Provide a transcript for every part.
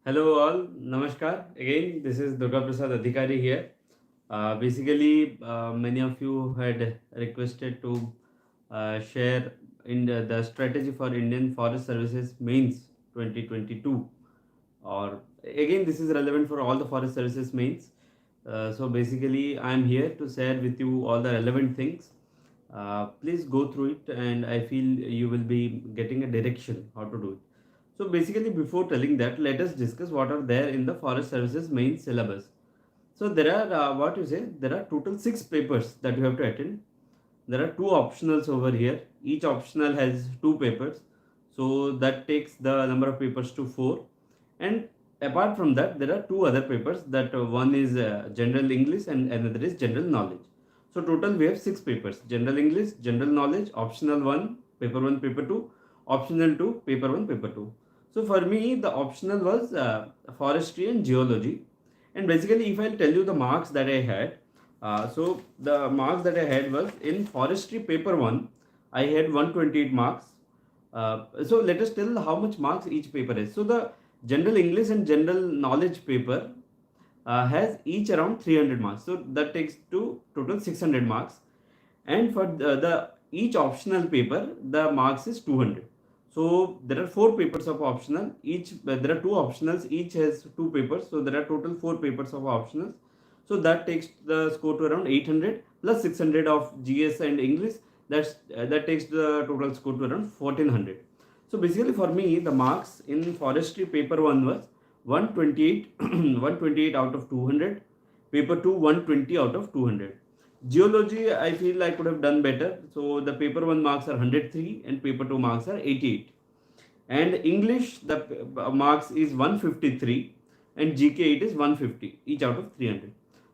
Hello all, Namaskar. Again, this is Durga Prasad Adhikary here. Many of you had requested to share in the strategy for Indian Forest Services Mains 2022. Or again, this is relevant for all the Forest Services Mains. I am here to share with you all the relevant things. Please go through it, and I feel you will be getting a direction how to do it. So basically, before telling that, let us discuss what are there in the Forest Services main syllabus. So there are there are total 6 papers that you have to attend. There are 2 optionals over here. Each optional has 2 papers, so that takes the number of papers to 4. And apart from that, there are 2 other papers. That one is general English and another is general knowledge. So total we have 6 papers: general English, general knowledge, optional 1, paper 1, paper 2, optional 2, paper 1, paper 2. So for me, the optional was forestry and geology. And basically, if I tell you the marks that I had, so the marks that I had was in forestry paper 1, I had 128 marks. So let us tell how much marks each paper is. So the general English and general knowledge paper has each around 300 marks. So that takes to total 600 marks. And for the each optional paper, the marks is 200. So there are 4 papers of optional. There are 2 optionals. Each has 2 papers. So there are total 4 papers of optionals. So that takes the score to around 800 plus 600 of GS and English. That takes the total score to around 1400. So basically, for me, the marks in forestry paper 1 was 128 128 out of 200. Paper 2 120 out of 200. Geology, I feel I could have done better. So the paper 1 marks are 103 and paper 2 marks are 88. And English, the marks is 153 and GK it is 150 each out of 300.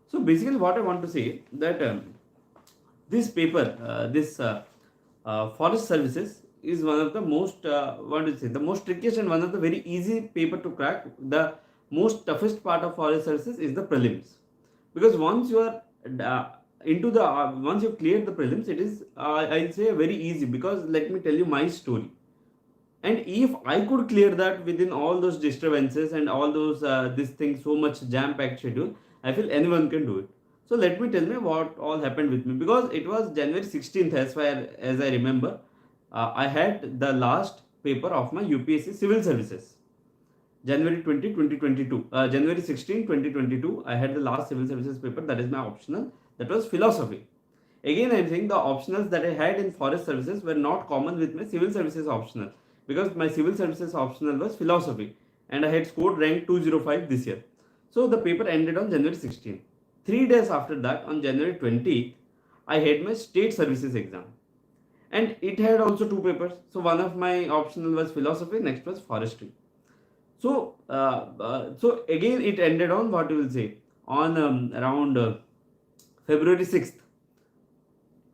So basically, what I want to say that this paper, this forest services is one of the most the most trickiest and one of the very easy paper to crack. The most toughest part of forest services is the prelims, because once you are into the once you clear the prelims, it is I'll say very easy. Because let me tell you my story, and if I could clear that within all those disturbances and all those this thing, so much jam packed schedule, I feel anyone can do it. So let me tell me what all happened with me, because it was January 16th as far as I remember. I had the last paper of my UPSC civil services. January 20, 2022. January 16, 2022, I had the last civil services paper. That is my optional. That was philosophy. Again, I think the optionals that I had in forest services were not common with my civil services optional, because my civil services optional was philosophy and I had scored rank 205 this year. So the paper ended on January 16th. 3 days after that, on January 20th, I had my state services exam. And it had also 2 papers. So one of my optional was philosophy, next was forestry. So again, it ended on what you will say on around February 6th.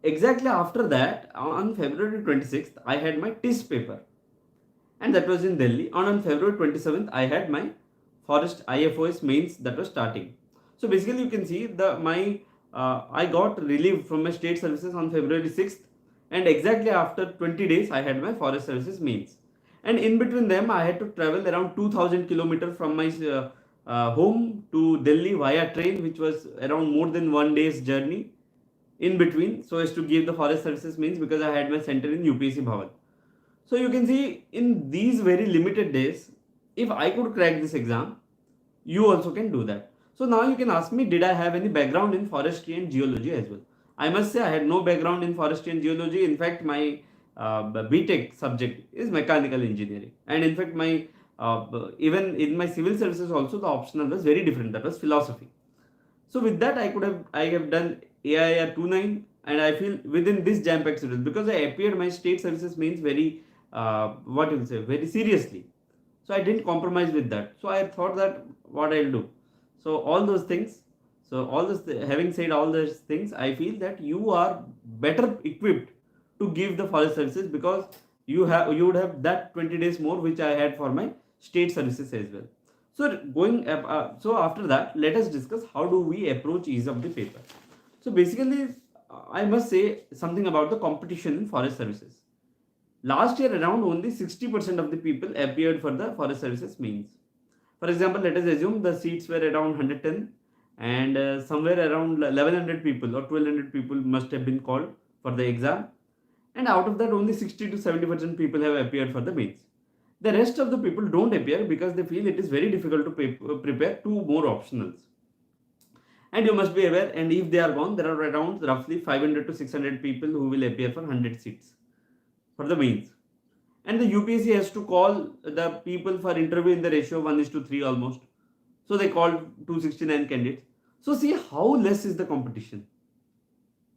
Exactly after that, on February 26th, I had my TIS paper, and that was in Delhi. And on February 27th, I had my forest IFoS mains that was starting. So basically, you can see I got relief from my state services on February 6th, and exactly after 20 days, I had my forest services mains. And in between them, I had to travel around 2000 kilometers from my home to Delhi via train, which was around more than 1 day's journey in between, so as to give the forest services mains, because I had my center in UPSC Bhavan. So you can see, in these very limited days, if I could crack this exam, you also can do that. So now you can ask me, did I have any background in forestry and geology as well? I must say I had no background in forestry and geology. In fact, my BTech subject is mechanical engineering, and in fact my even in my civil services also, the optional was very different. That was philosophy. So with that, I have done AIR 29, and I feel within this jam packed schedule, because I appeared my state services means very what you will say, very seriously. So I didn't compromise with that. So I thought that what I'll do. So all those things. So all this, having said all those things, I feel that you are better equipped to give the forest services, because you would have that 20 days more which I had for my state services as well. So after that, let us discuss how do we approach ease of the paper. So basically, I must say something about the competition in forest services. Last year, around only 60% of the people appeared for the forest services mains. For example, let us assume the seats were around 110 and somewhere around 1100 people or 1200 people must have been called for the exam, and out of that only 60 to 70% people have appeared for the mains. The rest of the people don't appear because they feel it is very difficult to prepare two more optionals. And you must be aware, and if they are gone, there are around roughly 500 to 600 people who will appear for 100 seats for the mains. And the UPSC has to call the people for interview in the ratio 1:3 almost. So they called 269 candidates. So see how less is the competition.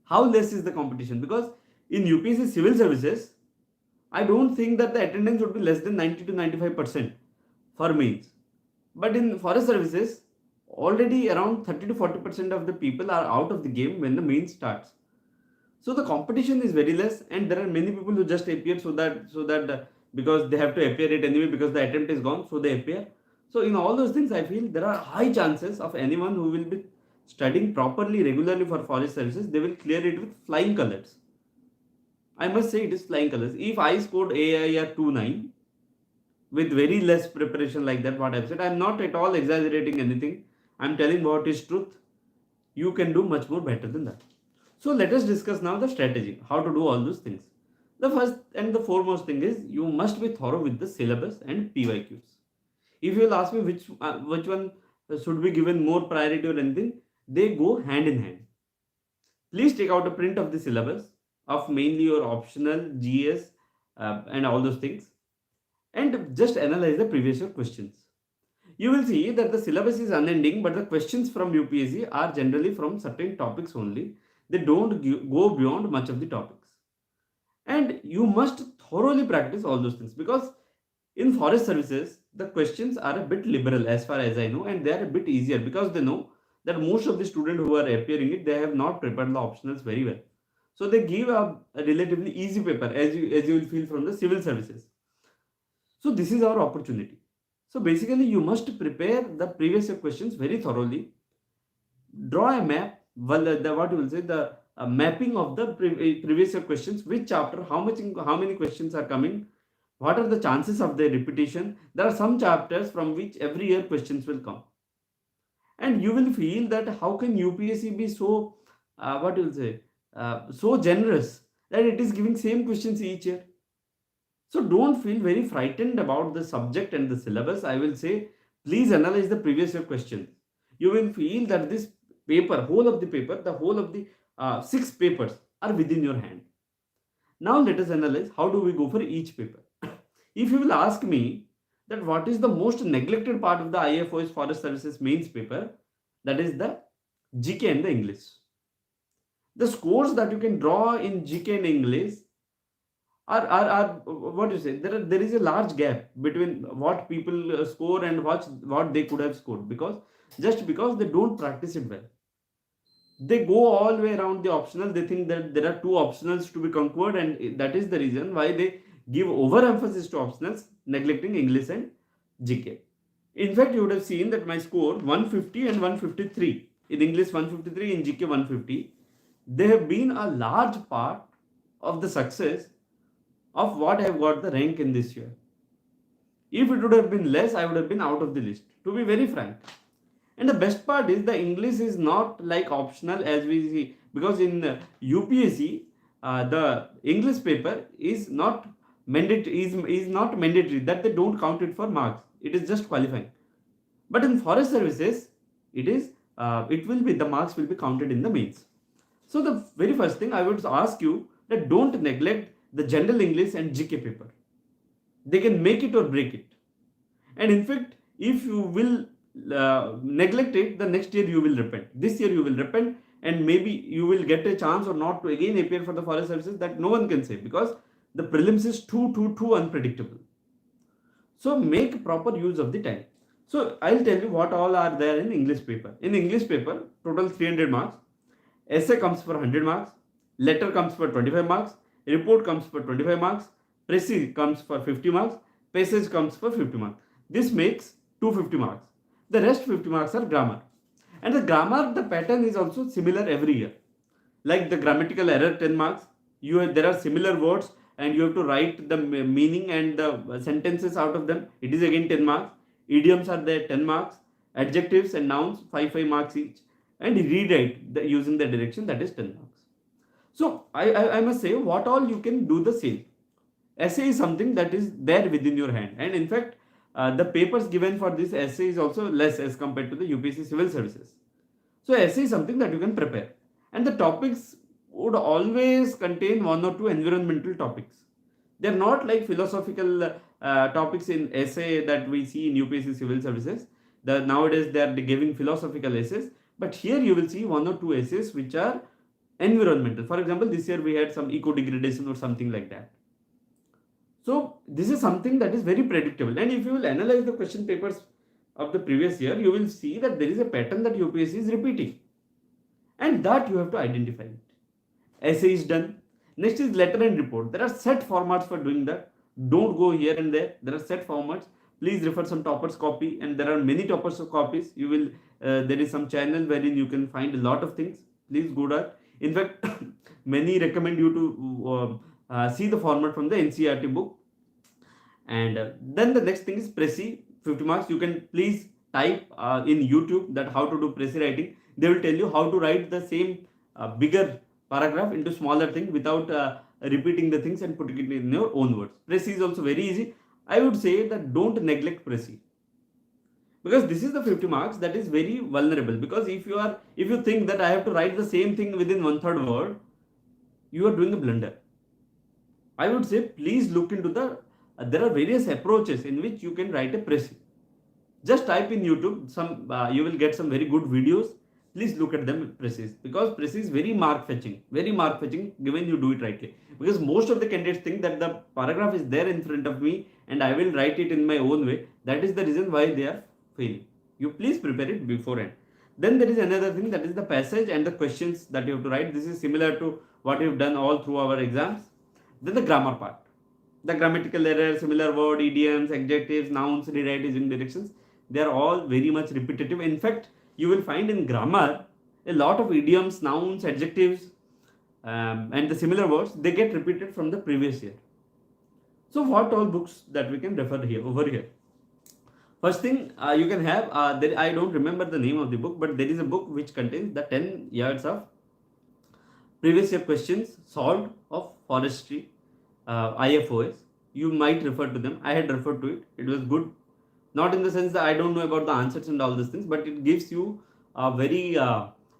How less is the competition? Because in UPSC civil services, I don't think that the attendance would be less than 90 to 95% for mains. But in forest services, already around 30 to 40% of the people are out of the game when the main starts. So the competition is very less, and there are many people who just appear so that because they have to appear it anyway because the attempt is gone, so they appear. So in all those things, I feel there are high chances of anyone who will be studying properly regularly for forest services, they will clear it with flying colors. I must say it is flying colors. If I scored AIR 29 with very less preparation like that, what I've said, I'm not at all exaggerating anything. I'm telling what is truth. You can do much more better than that. So let us discuss now the strategy, how to do all those things. The first and the foremost thing is you must be thorough with the syllabus and PYQs. If you will ask me which one should be given more priority or anything, they go hand in hand. Please take out a print of the syllabus of mainly your optional GS and all those things, and just analyze the previous year questions. You will see that the syllabus is unending, but the questions from UPSC are generally from certain topics only. They don't go beyond much of the topics. And you must thoroughly practice all those things, because in forest services, the questions are a bit liberal as far as I know, and they are a bit easier because they know that most of the students who are appearing it, they have not prepared the optionals very well. So they give a relatively easy paper as you will feel from the civil services. So this is our opportunity. So basically you must prepare the previous year questions very thoroughly. Draw a map, well, what you will say, the mapping of the previous year questions, which chapter, how many questions are coming, what are the chances of their repetition. There are some chapters from which every year questions will come. And you will feel that how can UPSC be so, what you will say, so generous that it is giving same questions each year. So don't feel very frightened about the subject and the syllabus. I will say, please analyze the previous year questions. You will feel that this paper, whole of the paper, the whole of the 6 papers are within your hand. Now let us analyze how do we go for each paper. If you will ask me that what is the most neglected part of the IFoS Forest Services mains paper, that is the GK and the English. The scores that you can draw in GK and English are what you say, there is a large gap between what people score and what they could have scored, because they don't practice it well. They go all the way around the optional. They think that there are 2 optionals to be conquered, and that is the reason why they give overemphasis to optionals, neglecting English and GK. In fact, you would have seen that my score 150 and 153 in English, 153 in GK 150. They have been a large part of the success of what I have got the rank in this year. If it would have been less, I would have been out of the list, to be very frank. And the best part is the English is not like optional as we see, because in UPSC the English paper is not mandatory, is not mandatory, that they don't count it for marks. It is just qualifying. But in forest services, it is it will be, the marks will be counted in the mains. So the very first thing I would ask you, that don't neglect the general English and GK paper. They can make it or break it. And in fact, if you will neglect it, the next year you will repent. This year you will repent, and maybe you will get a chance or not to again appear for the forest services, that no one can say, because the prelims is too unpredictable. So make proper use of the time. So I'll tell you what all are there in English paper. In English paper, total 300 marks. Essay comes for 100 marks. Letter comes for 25 marks. Report comes for 25 marks. Precis comes for 50 marks. Passage comes for 50 marks. This makes 250 marks. The rest 50 marks are grammar. And the grammar, the pattern is also similar every year. Like the grammatical error, 10 marks. There are similar words and you have to write the meaning and the sentences out of them. It is again 10 marks. Idioms are there 10 marks, adjectives and nouns 5 marks each, and rewrite using the direction, that is 10 marks. So I must say, what all you can do the same. Essay is something that is there within your hand, and in fact the papers given for this essay is also less as compared to the UPSC civil services. So essay is something that you can prepare, and the topics would always contain one or two environmental topics. They're not like philosophical topics in essay that we see in UPSC civil services. Nowadays they are giving philosophical essays, but here you will see one or two essays which are environmental. For example, this year we had some eco degradation or something like that. So this is something that is very predictable, and if you will analyze the question papers of the previous year, you will see that there is a pattern that UPSC is repeating, and that you have to identify it. Essay is done. Next is letter and report. There are set formats for doing that. Don't go here and there. There are set formats. Please refer some toppers copy, and there are many toppers copies. You will there is some channel wherein you can find a lot of things. Please go there. In fact, many recommend you to see the format from the NCERT book. And then the next thing is Pressy, 50 marks. You can please type in YouTube that how to do Pressy writing. They will tell you how to write the same bigger paragraph into smaller thing without repeating the things and putting it in your own words. Pressy is also very easy. I would say that don't neglect Pressy, because this is the 50 marks that is very vulnerable. Because if you think that I have to write the same thing within 1/3 word, you are doing a blunder. I would say please look into there are various approaches in which you can write a Pressy. Just type in YouTube you will get some very good videos. Please look at them Pressy, because Pressy is very mark fetching given you do it rightly. Because most of the candidates think that the paragraph is there in front of me and I will write it in my own way. That is the reason why they are failing. You please prepare it beforehand. Then there is another thing, that is the passage and the questions that you have to write. This is similar to what you've done all through our exams. Then the grammar part. The grammatical errors, similar word, idioms, adjectives, nouns, rewrite using directions, they are all very much repetitive. In fact, you will find in grammar a lot of idioms, nouns, adjectives, and the similar words, they get repeated from the previous year. So what all books that we can refer here over here? First thing you can have, I don't remember the name of the book, but there is a book which contains the 10 years of previous year questions solved of Forestry, IFoS. You might refer to them. I had referred to it. It was good. Not in the sense that I don't know about the answers and all these things, but it gives you a very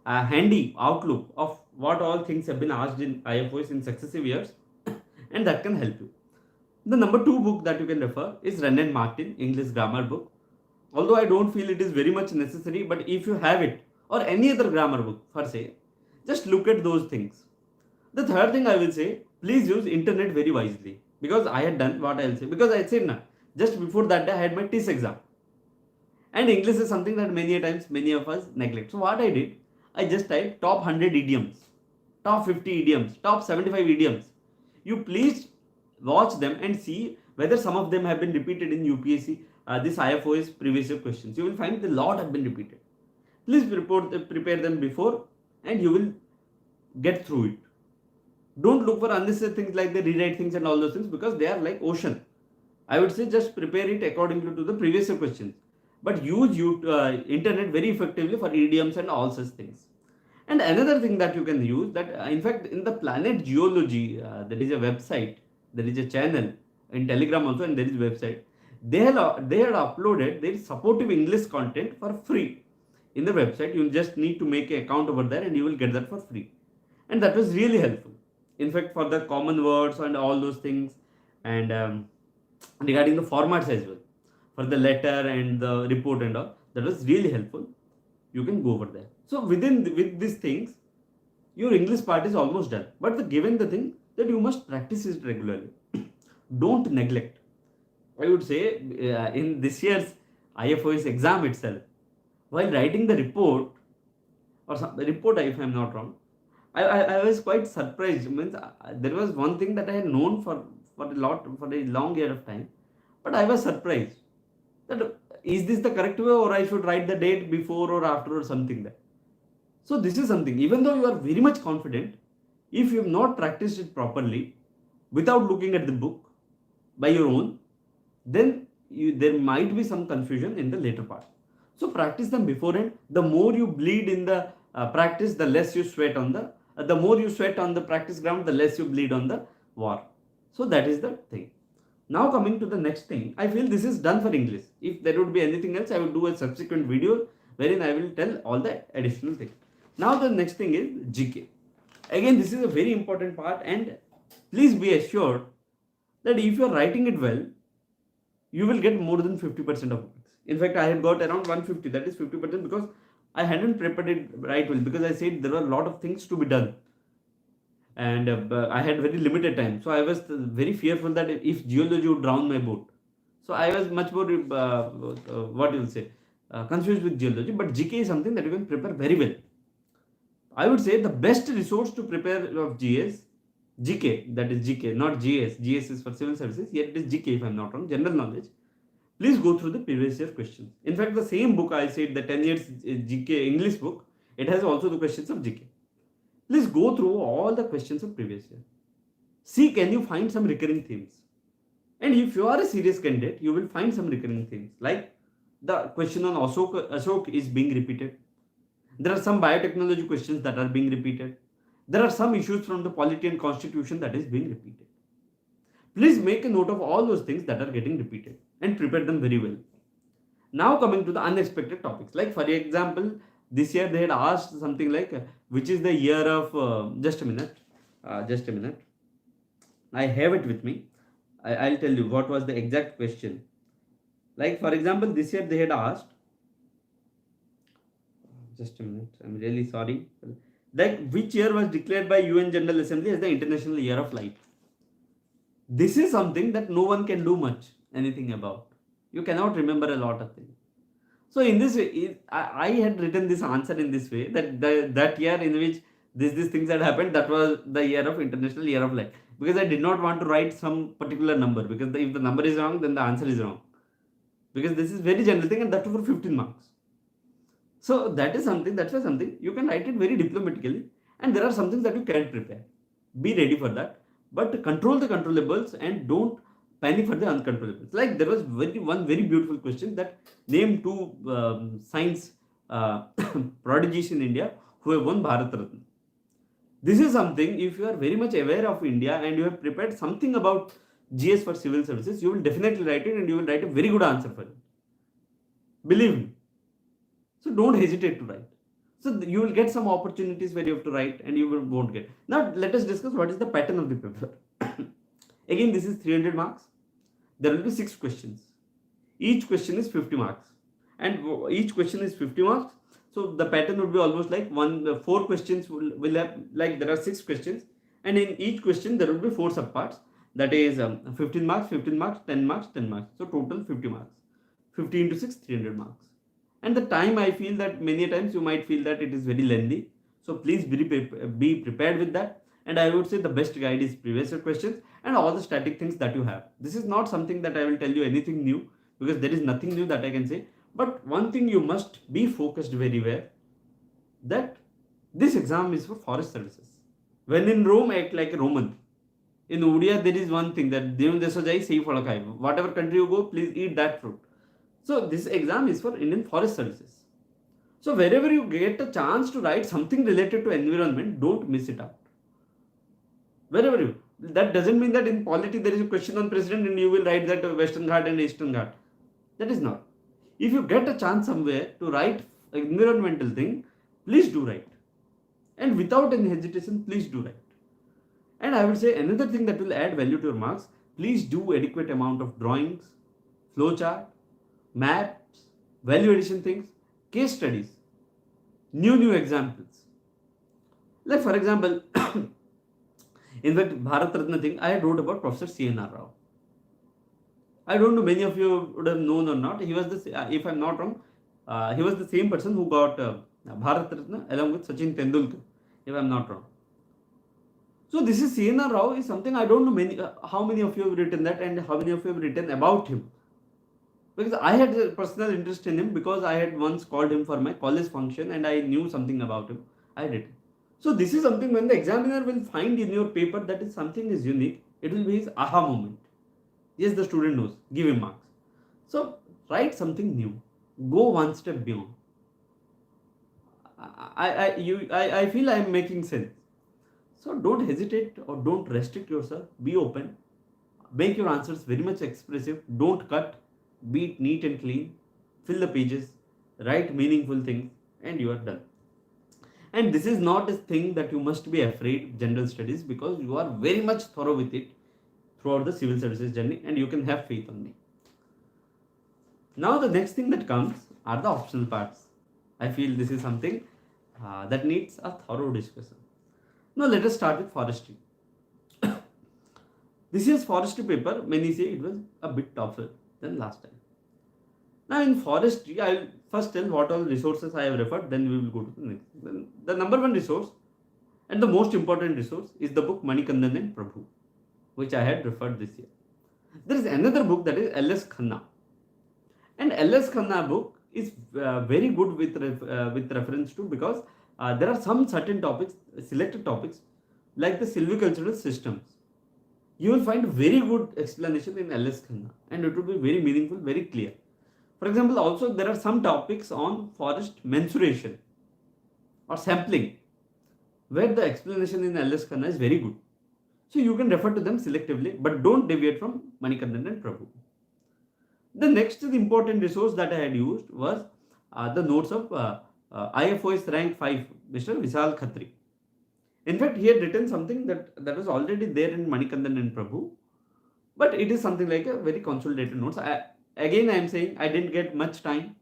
handy outlook of what all things have been asked in IFoS in successive years, and that can help you. The number 2 book that you can refer is Wren and Martin English Grammar book. Although I don't feel it is very much necessary, but if you have it, or any other grammar book per se, just look at those things. The third thing I will say, please use internet very wisely, because I had done what I will say, because I said na, just before that day I had my TIS exam, and English is something that many of us neglect. So what I did, I just typed top 100 idioms, top 50 idioms, top 75 idioms. You please watch them and see whether some of them have been repeated in UPSC this IFoS previous year questions. You will find a lot have been repeated. Please prepare them before, and you will get through it. Don't look for unnecessary things like the rewrite things and all those things, because they are like ocean. I would say just prepare it accordingly to the previous year questions, but use internet very effectively for idioms and all such things. And another thing that you can use, that in fact in the Planet Geology, there is a website, there is a channel in Telegram also, and there is a website. They had uploaded their supportive English content for free in the website. You just need to make an account over there and you will get that for free, and that was really helpful. In fact, for the common words and all those things, and regarding the formats as well, for the letter and the report and all, that was really helpful. You can go over there. So with these things, your English part is almost done. But given the thing that you must practice it regularly, don't neglect. I would say in this year's IFoS exam itself, while writing the report, or some report if I am not wrong, I was quite surprised. Means there was one thing that I had known for a long year of time, but I was surprised that is this the correct way, or I should write the date before or after or something like that. So this is something, even though you are very much confident, if you have not practiced it properly without looking at the book by your own, then there might be some confusion in the later part. So practice them beforehand. The more you bleed in the practice, the less you sweat on the more you sweat on the practice ground, the less you bleed on the war. So that is the thing. Now coming to the next thing, I feel this is done for English. If there would be anything else, I would do a subsequent video wherein I will tell all the additional things. Now the next thing is GK. Again, this is a very important part, and please be assured that if you are writing it well, you will get more than 50% of marks. In fact, I had got around 150, that is 50%, because I hadn't prepared it right well, because I said there were a lot of things to be done and I had very limited time. So I was very fearful that if geology would drown my boat. So I was much more, what you will say, confused with geology. But GK is something that you can prepare very well. I would say the best resource to prepare of GK, that is GK, not GS. GS is for civil services. Here it is GK, if I am not wrong, general knowledge. Please go through the previous year questions. In fact, the same book I said, the 10 years GK English book, it has also the questions of GK. Please go through all the questions of previous year. See, can you find some recurring themes? And if you are a serious candidate, you will find some recurring themes. Like the question on Ashok is being repeated. There are some biotechnology questions that are being repeated. There are some issues from the polity and constitution that is being repeated. Please make a note of all those things that are getting repeated and prepare them very well. Now coming to the unexpected topics. Like for example, this year they had asked something like, which is the year of, just a minute. I have it with me. I'll tell you what was the exact question. Like for example, this year they had asked, just a minute, I'm really sorry. Like which year was declared by UN General Assembly as the International Year of Light? This is something that no one can do anything about. You cannot remember a lot of things. So in this way, I had written this answer in this way, that that year in which these things had happened, that was the year of International Year of Light. Because I did not want to write some particular number, because if the number is wrong, then the answer is wrong. Because this is very general thing, and that for 15 marks. So that's why something you can write it very diplomatically, and there are some things that you can prepare. Be ready for that, but control the controllables and don't panic for the uncontrollables. Like there was one very beautiful question that name two science prodigies in India who have won Bharat Ratna. This is something, if you are very much aware of India and you have prepared something about GS for civil services, you will definitely write it, and you will write a very good answer for it. Believe me. So don't hesitate to write. So you will get some opportunities where you have to write and you won't get. Now let us discuss what is the pattern of the paper. Again, this is 300 marks. There will be 6 questions. Each question is 50 marks. And each question is 50 marks. So the pattern would be almost like 4 questions will have, like there are 6 questions. And in each question, there will be 4 subparts. That is 15 marks, 15 marks, 10 marks, 10 marks. So total 50 marks. 50 into 6, 300 marks. And the time, I feel that many times you might feel that it is very lengthy. So please be prepared with that. And I would say the best guide is previous year questions and all the static things that you have. This is not something that I will tell you anything new, because there is nothing new that I can say. But one thing you must be focused very well, that this exam is for forest services. When in Rome, act like a Roman. In Odia, there is one thing that whatever country you go, please eat that fruit. So this exam is for Indian Forest Services. So wherever you get a chance to write something related to environment, don't miss it out. Wherever you, that doesn't mean that in polity there is a question on president and you will write that Western Ghat and Eastern Ghat. That is not. If you get a chance somewhere to write environmental thing, please do write. And without any hesitation, please do write. And I would say another thing that will add value to your marks, please do adequate amount of drawings, flowchart, maps, value addition things, case studies, new examples. Like for example, in fact, Bharat Ratna thing, I wrote about Professor C.N.R. Rao. I don't know many of you would have known or not. He was if I'm not wrong, he was the same person who got Bharat Ratna along with Sachin Tendulkar, if I'm not wrong. So this is C.N.R. Rao is something I don't know how many of you have written that and how many of you have written about him. Because I had a personal interest in him, because I had once called him for my college function and I knew something about him. I did it. So this is something when the examiner will find in your paper that is something is unique, it will be his aha moment. Yes, the student knows, give him marks. So write something new. Go one step beyond. I feel I am making sense. So don't hesitate or don't restrict yourself. Be open. Make your answers very much expressive. Don't cut. Be it neat and clean. Fill the pages. Write meaningful things, and you are done. And this is not a thing that you must be afraid, general studies, because you are very much thorough with it throughout the civil services journey, and you can have faith on me. Now the next thing that comes are the optional parts. I feel this is something that needs a thorough discussion. Now let us start with forestry. This year's forestry paper, many say it was a bit tougher than last time. Now in forestry, I will first tell what all resources I have referred, then we will go to the next. Then the number one resource and the most important resource is the book Manikandan and Prabhu, which I had referred this year. There is another book, that is L.S. Khanna. And L.S. Khanna book is very good with reference to, because there are some certain topics, selected topics, like the silvicultural systems. You will find very good explanation in L.S. Khanna, and it will be very meaningful, very clear. For example, also there are some topics on forest mensuration or sampling, where the explanation in L.S. Khanna is very good. So you can refer to them selectively, but don't deviate from Manikandan and Prabhu. The next important resource that I had used was the notes of IFoS rank 5, Mr. Vishal Khatri. In fact, he had written something that was already there in Manikandan and Prabhu, but it is something like a very consolidated notes. Again, I am saying I didn't get much time.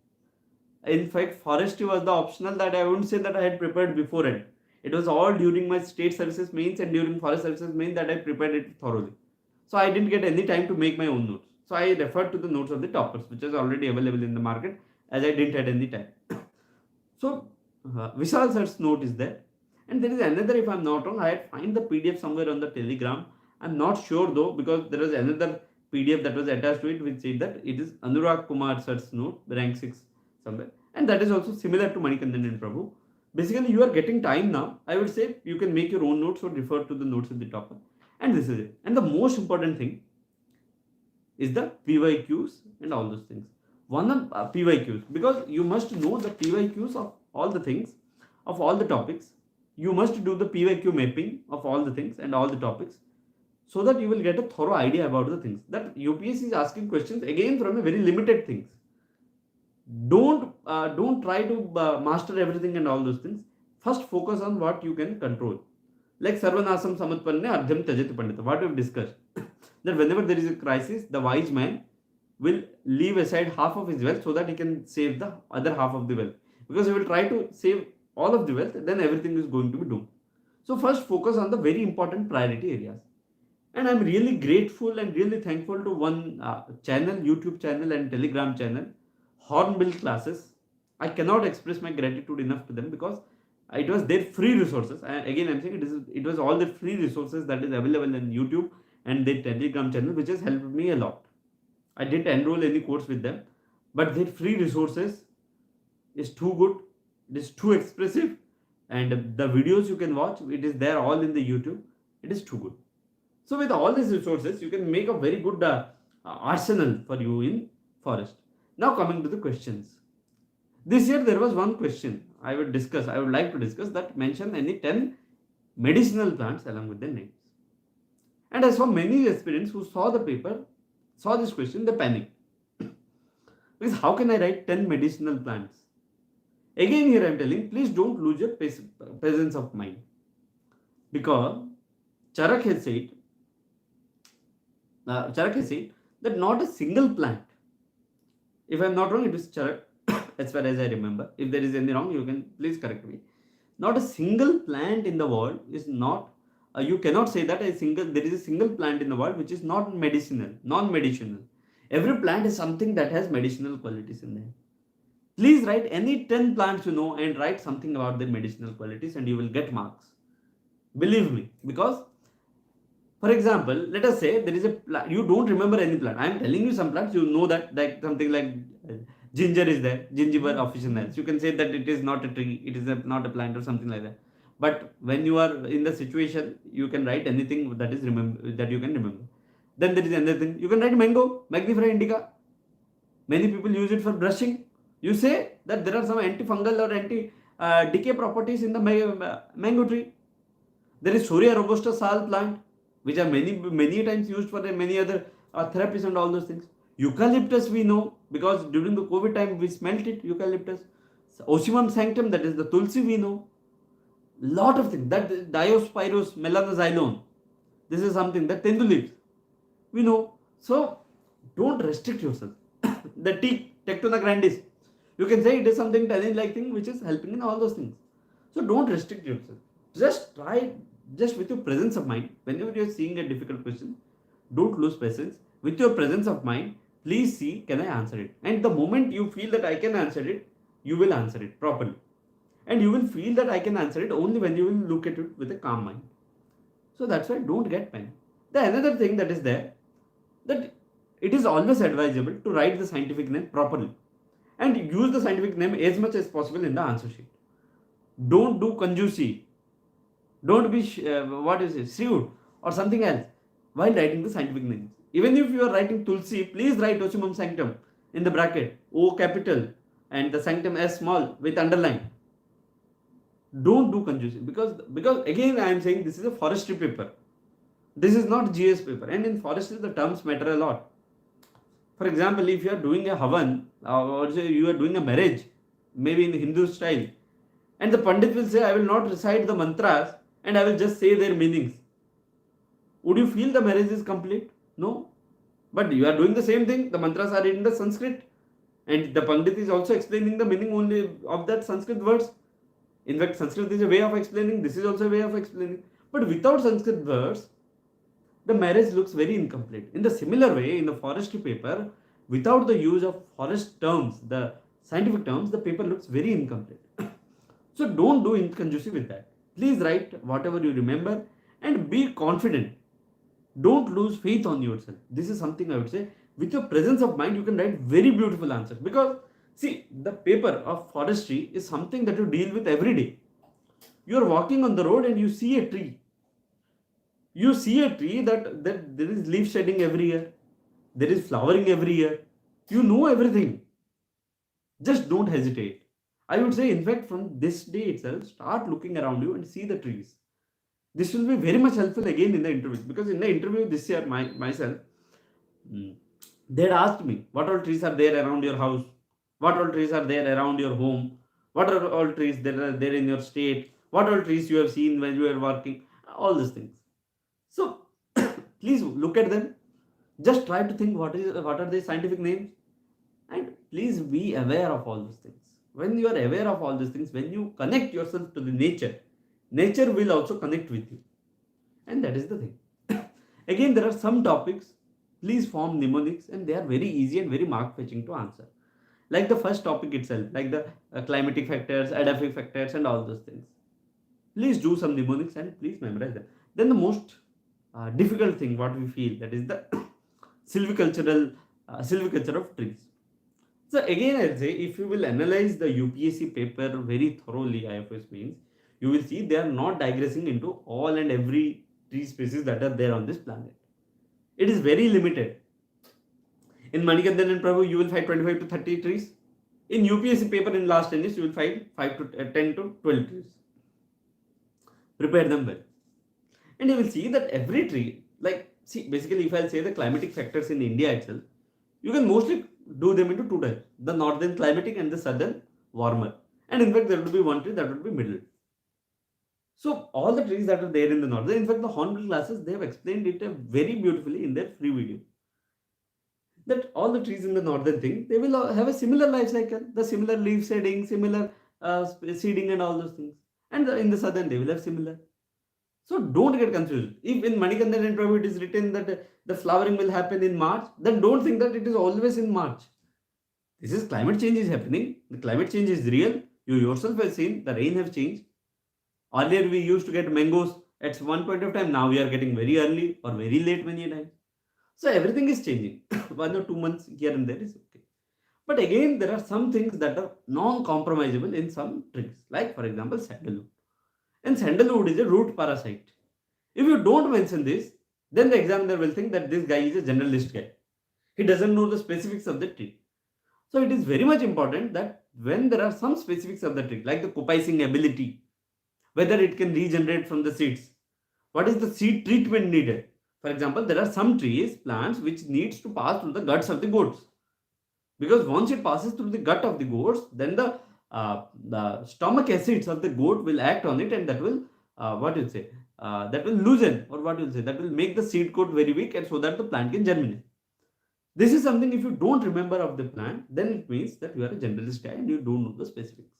In fact, forestry was the optional that I wouldn't say that I had prepared beforehand. It was all during my state services mains and during forest services main that I prepared it thoroughly. So I didn't get any time to make my own notes. So I referred to the notes of the toppers, which is already available in the market, as I didn't have any time. So Vishal sir's note is there. And there is another, if I'm not wrong, I had find the PDF somewhere on the Telegram. I'm not sure though, because there was another PDF that was attached to it which said that it is Anurag Kumar sir's note, rank 6 somewhere. And that is also similar to Manikandan and Prabhu. Basically, you are getting time now. I would say you can make your own notes or refer to the notes of the topper. And this is it. And the most important thing is the PYQs and all those things. One of PYQs, because you must know the PYQs of all the things, of all the topics. You must do the PYQ mapping of all the things and all the topics, so that you will get a thorough idea about the things. That UPSC is asking questions again from a very limited things. Don't try to master everything and all those things. First focus on what you can control. Like Sarvanasam Samatpanne Ardhyam Tajati Pandita, what we have discussed. That whenever there is a crisis, the wise man will leave aside half of his wealth so that he can save the other half of the wealth. Because he will try to save all of the wealth, then everything is going to be doomed. So first focus on the very important priority areas. And I'm really grateful and really thankful to one channel, YouTube channel and Telegram channel, Hornbill Classes. I cannot express my gratitude enough to them, because it was their free resources. Again, I'm saying it was all the free resources that is available in YouTube and their Telegram channel, which has helped me a lot. I didn't enroll any course with them, but their free resources is too good. It is too expressive, and the videos you can watch, it is there all in the YouTube. It is too good. So with all these resources, you can make a very good arsenal for you in forest. Now coming to the questions. This year there was one question I would like to discuss, that mention any 10 medicinal plants along with their names. And I saw many aspirants who saw the paper, saw this question, they panicked. Because how can I write 10 medicinal plants? Again, here I am telling, please don't lose your presence of mind. Because Charak has said that not a single plant, if I am not wrong, it is Charak, as far as I remember. If there is any wrong, you can please correct me. Not a single plant in the world is not, you cannot say that there is a single plant in the world which is not medicinal, non-medicinal. Every plant is something that has medicinal qualities in there. Please write any 10 plants you know and write something about their medicinal qualities and you will get marks. Believe me. Because, for example, let us say there is a plant, you don't remember any plant. I am telling you some plants, you know that, like something like ginger is there, Gingiber officinalis. You can say that it is not a tree, it is not a plant or something like that. But when you are in the situation, you can write anything that you can remember. Then there is another thing. You can write mango, Magnifera indica. Many people use it for brushing. You say that there are some antifungal or anti-decay properties in the mango tree. There is Surya robusta sal plant, which are many times used for many other therapies and all those things. Eucalyptus we know because during the COVID time we smelt it. Eucalyptus, Osimum sanctum, that is the tulsi we know. Lot of things. That Diospyros melanoxylon. This is something that tendu leaves we know. So don't restrict yourself. The tea, Tectona grandis, you can say it is something tannin-like thing which is helping in all those things. So don't restrict yourself. Just try, just with your presence of mind, whenever you are seeing a difficult question, don't lose patience. With your presence of mind, please see, can I answer it? And the moment you feel that I can answer it, you will answer it properly. And you will feel that I can answer it only when you will look at it with a calm mind. So that's why don't get panic. The another thing that is there, that it is always advisable to write the scientific name properly and use the scientific name as much as possible in the answer sheet. Don't do conjugacy. Don't be shrewd or something else while writing the scientific names. Even if you are writing Tulsi, please write Osimum sanctum in the bracket, O capital and the sanctum S small with underline. Don't do conjugacy because again I am saying this is a forestry paper. This is not GS paper, and in forestry the terms matter a lot. For example, if you are doing a havan or say you are doing a marriage, maybe in Hindu style, and the Pandit will say, I will not recite the mantras and I will just say their meanings. Would you feel the marriage is complete? No. But you are doing the same thing. The mantras are in the Sanskrit and the Pandit is also explaining the meaning only of that Sanskrit words. In fact, Sanskrit is a way of explaining. This is also a way of explaining. But without Sanskrit words, the marriage looks very incomplete. In the similar way, in the forestry paper, without the use of forest terms, the scientific terms, the paper looks very incomplete. So don't do inconjugacy with that. Please write whatever you remember and be confident. Don't lose faith on yourself. This is something I would say. With your presence of mind, you can write very beautiful answers. Because see, the paper of forestry is something that you deal with every day. You are walking on the road and you see a tree. You see a tree that there is leaf shedding every year. There is flowering every year. You know everything. Just don't hesitate. I would say, in fact, from this day itself, start looking around you and see the trees. This will be very much helpful again in the interview. Because in the interview this year, myself, they had asked me, what all trees are there around your house? What all trees are there around your home? What are all trees that are there in your state? What all trees you have seen when you were working? All these things. So, please look at them. Just try to think what are the scientific names. And please be aware of all those things. When you are aware of all these things, when you connect yourself to the nature will also connect with you. And that is the thing. Again, there are some topics, please form mnemonics and they are very easy and very mark fetching to answer. Like the first topic itself, like the climatic factors, adaptive factors and all those things. Please do some mnemonics and please memorize them. Then the most difficult thing what we feel, that is the silviculture of trees. So again, I'll say, if you will analyze the UPSC paper very thoroughly, IFoS means, you will see they are not digressing into all and every tree species that are there on this planet. It is very limited. In Manikandan and Prabhu, you will find 25 to 30 trees. In UPSC paper in last 10 years, you will find 10 to 12 trees. Prepare them well. And you will see that every tree, basically if I'll say the climatic factors in India itself, you can mostly do them into two types, the northern climatic and the southern warmer. And in fact, there would be one tree that would be middle. So all the trees that are there in the northern, in fact, the Hornbill classes, they have explained it very beautifully in their free video. That all the trees in the northern thing, they will have a similar life cycle, the similar leaf shedding, similar seeding and all those things. And in the southern, they will have similar. So don't get confused. If in Manikandan and Prabhu it is written that the flowering will happen in March, then don't think that it is always in March. This is climate change is happening. The climate change is real. You yourself have seen the rain have changed. Earlier we used to get mangoes at one point of time. Now we are getting very early or very late many times. So everything is changing. 1 or 2 months here and there is okay. But again, there are some things that are non-compromisable in some trees. Like for example, sandalwood. And sandalwood is a root parasite. If you don't mention this, then the examiner will think that this guy is a generalist guy. He doesn't know the specifics of the tree. So it is very much important that when there are some specifics of the tree, like the coppicing ability, whether it can regenerate from the seeds, what is the seed treatment needed. For example, there are some trees, plants which needs to pass through the guts of the goats, because once it passes through the gut of the goats, then the stomach acids of the goat will act on it, and that will what you say that will loosen, or what you say, that will make the seed coat very weak, and so that the plant can germinate. This is something, if you don't remember of the plant, then it means that you are a generalist guy and you don't know the specifics.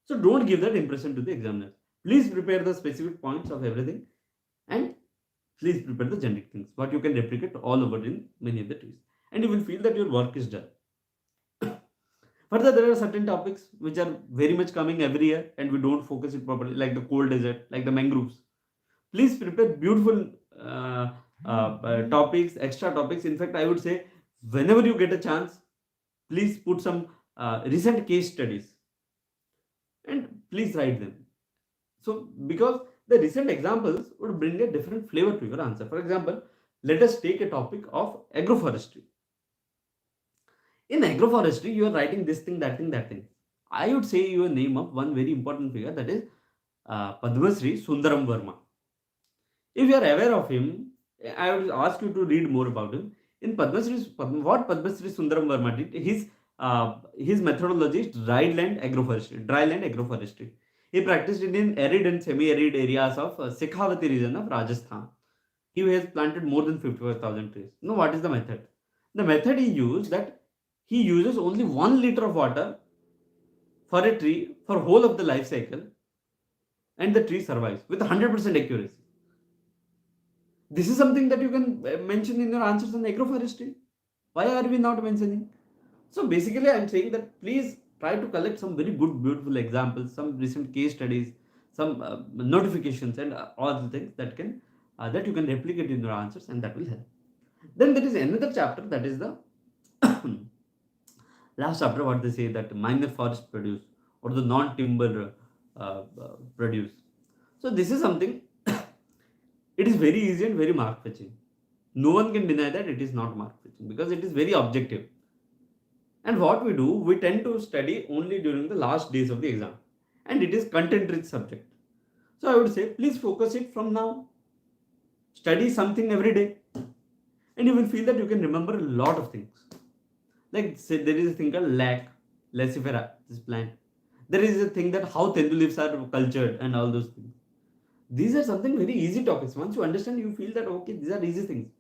So don't give that impression to the examiner. Please prepare the specific points of everything, and please prepare the generic things, what you can replicate all over in many of the trees, and you will feel that your work is done. Further, there are certain topics which are very much coming every year and we don't focus it properly, like the cold desert, like the mangroves. Please prepare beautiful topics, extra topics. In fact, I would say, whenever you get a chance, please put some recent case studies and please write them. So, because the recent examples would bring a different flavor to your answer. For example, let us take a topic of agroforestry. In agroforestry, you are writing this thing, that thing, that thing. I would say you name of one very important figure, that is Padma Shri Sundaram Verma. If you are aware of him, I would ask you to read more about him. In what Padma Shri Sundaram Verma did, his methodology is dry land agroforestry. He practiced it in arid and semi-arid areas of Shekhawati region of Rajasthan. He has planted more than 55,000 trees. Now, what is the method? The method he used, that he uses only 1 liter of water for a tree for whole of the life cycle, and the tree survives with 100% accuracy. This is something that you can mention in your answers on agroforestry. Why are we not mentioning? So basically, I am saying that please try to collect some very good, beautiful examples, some recent case studies, some notifications, and all the things that you can replicate in your answers, and that will help. Then there is another chapter, that is the last chapter. What they say, that minor forest produce or the non-timber produce. So this is something. It is very easy and very mark fetching. No one can deny that it is not mark fetching, because it is very objective. And what we do, we tend to study only during the last days of the exam, and it is content rich subject. So I would say, please focus it from now. Study something every day, and you will feel that you can remember a lot of things. Like, say, there is a thing called lacifera, this plant. There is a thing that how tendu leaves are cultured and all those things. These are something very easy topics. Once you understand, you feel that okay, these are easy things,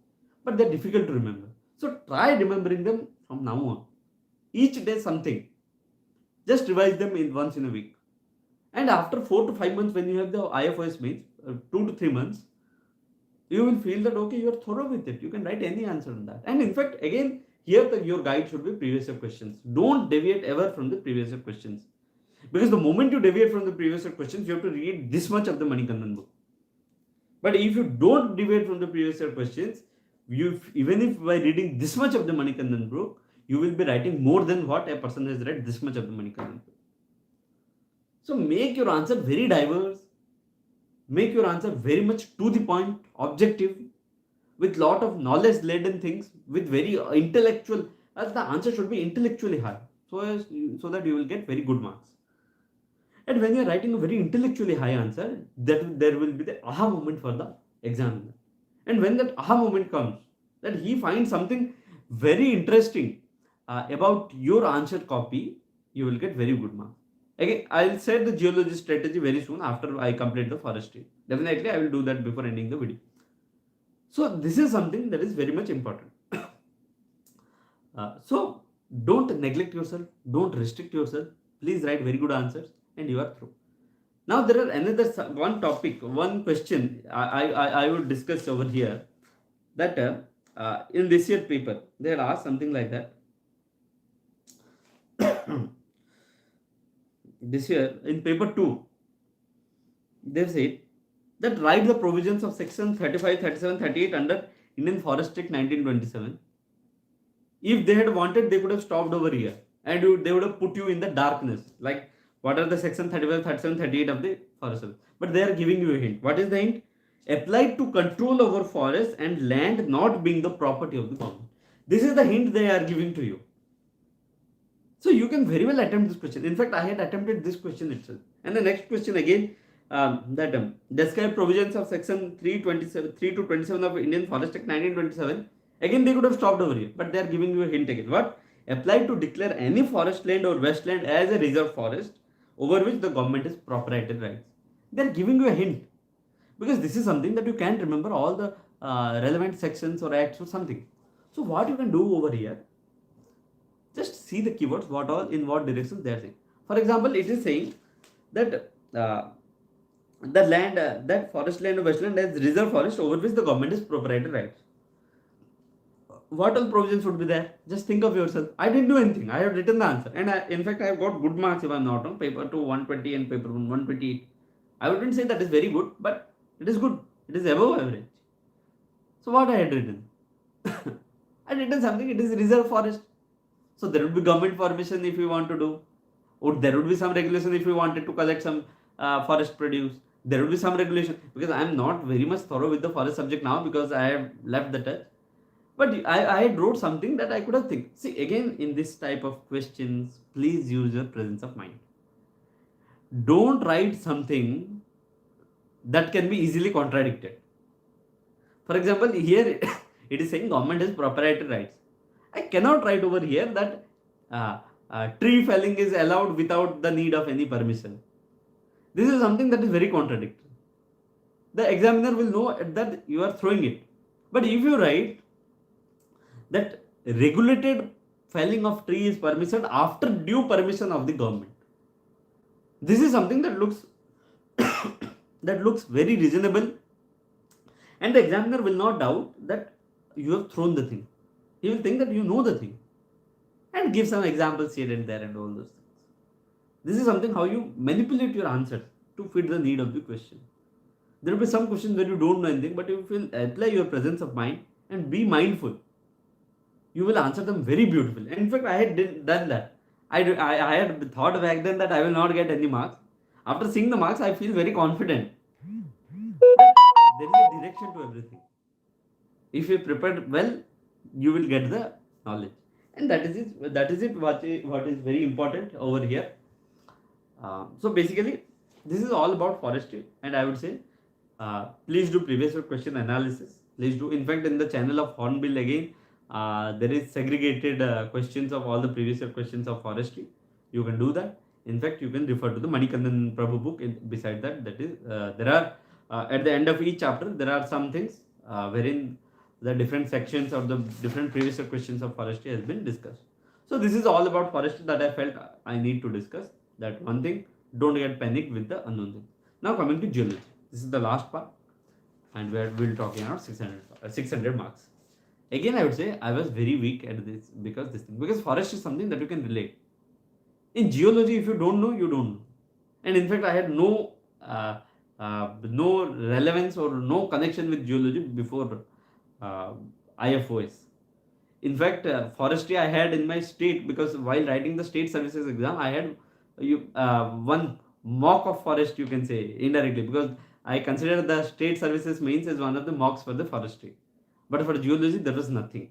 but they're difficult to remember. So try remembering them from now on. Each day something. Just revise them once in a week. And after 4 to 5 months, when you have the IFoS means 2 to 3 months, you will feel that okay, you are thorough with it. You can write any answer on that. And in fact, again, here your guide should be previous year questions. Don't deviate ever from the previous year questions. Because the moment you deviate from the previous year questions, you have to read this much of the Manikandan book. But if you don't deviate from the previous year questions, even if by reading this much of the Manikandan book, you will be writing more than what a person has read this much of the Manikandan book. So make your answer very diverse. Make your answer very much to the point, objective, with lot of knowledge-laden things, with very intellectual. As the answer should be intellectually high, so that you will get very good marks. And when you are writing a very intellectually high answer, that there will be the aha moment for the examiner. And when that aha moment comes, that he finds something very interesting about your answer copy, you will get very good marks. Again, I'll say the geology strategy very soon after I complete the forestry. Definitely, I will do that before ending the video. So this is something that is very much important. So don't neglect yourself, don't restrict yourself. Please write very good answers, and you are through. Now there are another one topic, one question I would discuss over here, that in this year paper they had asked something like that. This year in paper 2, they said that write the provisions of section 35, 37, 38 under Indian Forestry Act 1927. If they had wanted, they could have stopped over here and they would have put you in the darkness. Like, what are the section 35, 37, 38 of the forest? But they are giving you a hint. What is the hint? Applied to control over forests and land not being the property of the government. This is the hint they are giving to you. So you can very well attempt this question. In fact, I had attempted this question itself. And the next question again, describe provisions of section 327, 3 to 27 of Indian Forest Act 1927. Again, they could have stopped over here, but they are giving you a hint again. What? Apply to declare any forest land or wasteland as a reserve forest over which the government is proprietary rights. They are giving you a hint, because this is something that you can't remember all the relevant sections or acts or something. So what you can do over here, just see the keywords, what all in what directions they are saying. For example, it is saying that the land, that forest land or wetland as reserve forest over which the government is proprietary rights. What all provisions would be there? Just think of yourself. I didn't do anything. I have written the answer, and in fact I have got good marks if I am not wrong. Paper 2 120 and paper 1 128. I wouldn't say that is very good, but it is good. It is above average. So what I had written? I had written something. It is reserve forest. So there would be government permission if we want to do. Or there would be some regulation if we wanted to collect some forest produce. There would be some regulation, because I am not very much thorough with the forest subject now, because I have left the touch. But I wrote something that I could have think. See, again, in this type of questions, please use your presence of mind. Don't write something that can be easily contradicted. For example, here it is saying government has proprietary rights. I cannot write over here that tree felling is allowed without the need of any permission. This is something that is very contradictory. The examiner will know that you are throwing it. But if you write that regulated felling of tree is permitted after due permission of the government, this is something that looks that looks very reasonable, and the examiner will not doubt that you have thrown the thing. He will think that you know the thing, and give some examples here and there and all those things. This is something how you manipulate your answers to fit the need of the question. There will be some questions where you don't know anything, but if you will apply your presence of mind and be mindful, you will answer them very beautifully. And in fact, I had done that. I had thought back then that I will not get any marks. After seeing the marks, I feel very confident that there is a direction to everything. If you prepared well, you will get the knowledge. And that is it. That is it. What is very important over here. So basically, this is all about forestry, and I would say, please do previous year question analysis. Please do. In fact, in the channel of Hornbill again, there is segregated questions of all the previous year questions of forestry. You can do that. In fact, you can refer to the Manikandan Prabhu book. Beside that, that is there are at the end of each chapter there are some things wherein the different sections of the different previous year questions of forestry has been discussed. So this is all about forestry that I felt I need to discuss. That one thing, don't get panicked with the unknown thing. Now coming to geology. This is the last part, and we'll talking about 600 marks. Again, I would say I was very weak at this because forest is something that you can relate. In geology, if you don't know, you don't know. And in fact, I had no relevance or no connection with geology before IFoS. In fact, forestry I had in my state, because while writing the state services exam, I had one mock of forest, you can say indirectly, because I consider the state services mains as one of the mocks for the forestry. But for geology, there was nothing.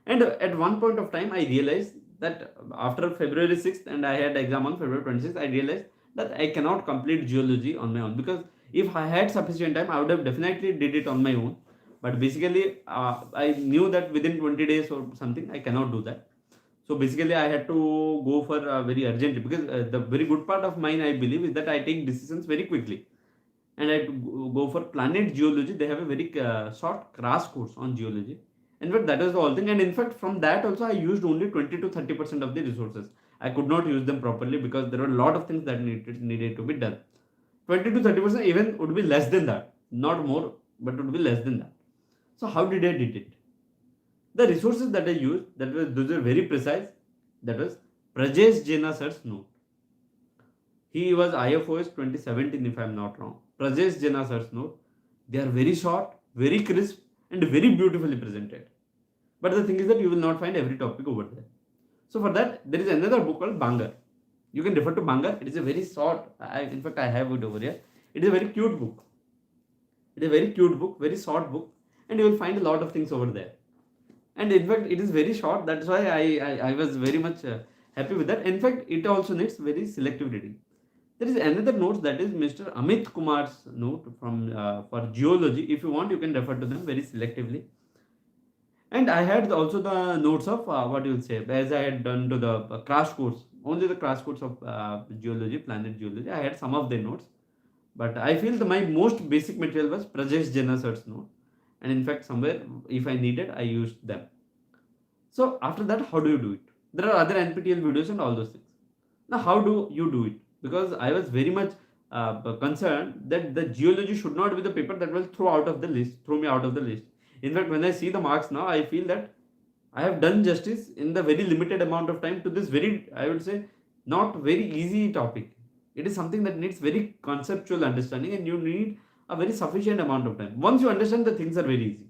And at one point of time, I realized that after February 6th, and I had exam on February 26th, I realized that I cannot complete geology on my own, because if I had sufficient time, I would have definitely did it on my own. But basically, I knew that within 20 days or something, I cannot do that. So basically, I had to go for very urgently, because the very good part of mine, I believe, is that I take decisions very quickly. And I go for planet geology. They have a very short crash course on geology. In fact, that is the whole thing. And in fact, from that also, I used only 20 to 30% of the resources. I could not use them properly because there were a lot of things that needed to be done. 20 to 30% even would be less than that. Not more, but would be less than that. So how did I did it? The resources that I used, those were very precise. That was Prajesh Jaina sir's note. He was IFoS 2017, if I am not wrong. Prajesh Jaina sir's note. They are very short, very crisp, and very beautifully presented. But the thing is that you will not find every topic over there. So for that, there is another book called Bangar. You can refer to Bangar. It is a very short. In fact, I have it over here. It is a very cute book. It is a very cute book, very short book, and you will find a lot of things over there. And in fact, it is very short. That's why I was very much happy with that. In fact, it also needs very selective reading. There is another note, that is Mr. Amit Kumar's note from for geology. If you want, you can refer to them very selectively. And I had also the notes of what you will say, as I had done to the crash course, only the crash course of geology, planet geology. I had some of the notes, but I feel my most basic material was Prajesh Jena sir's note, and in fact, somewhere if I needed, I used them. So after that, how do you do it? There are other NPTEL videos and all those things. Now, how do you do it? Because I was very much concerned that the geology should not be the paper that will throw me out of the list. In fact, when I see the marks now, I feel that I have done justice in the very limited amount of time to this very, I would say, not very easy topic. It is something that needs very conceptual understanding, and you need a very sufficient amount of time. Once you understand, the things are very easy.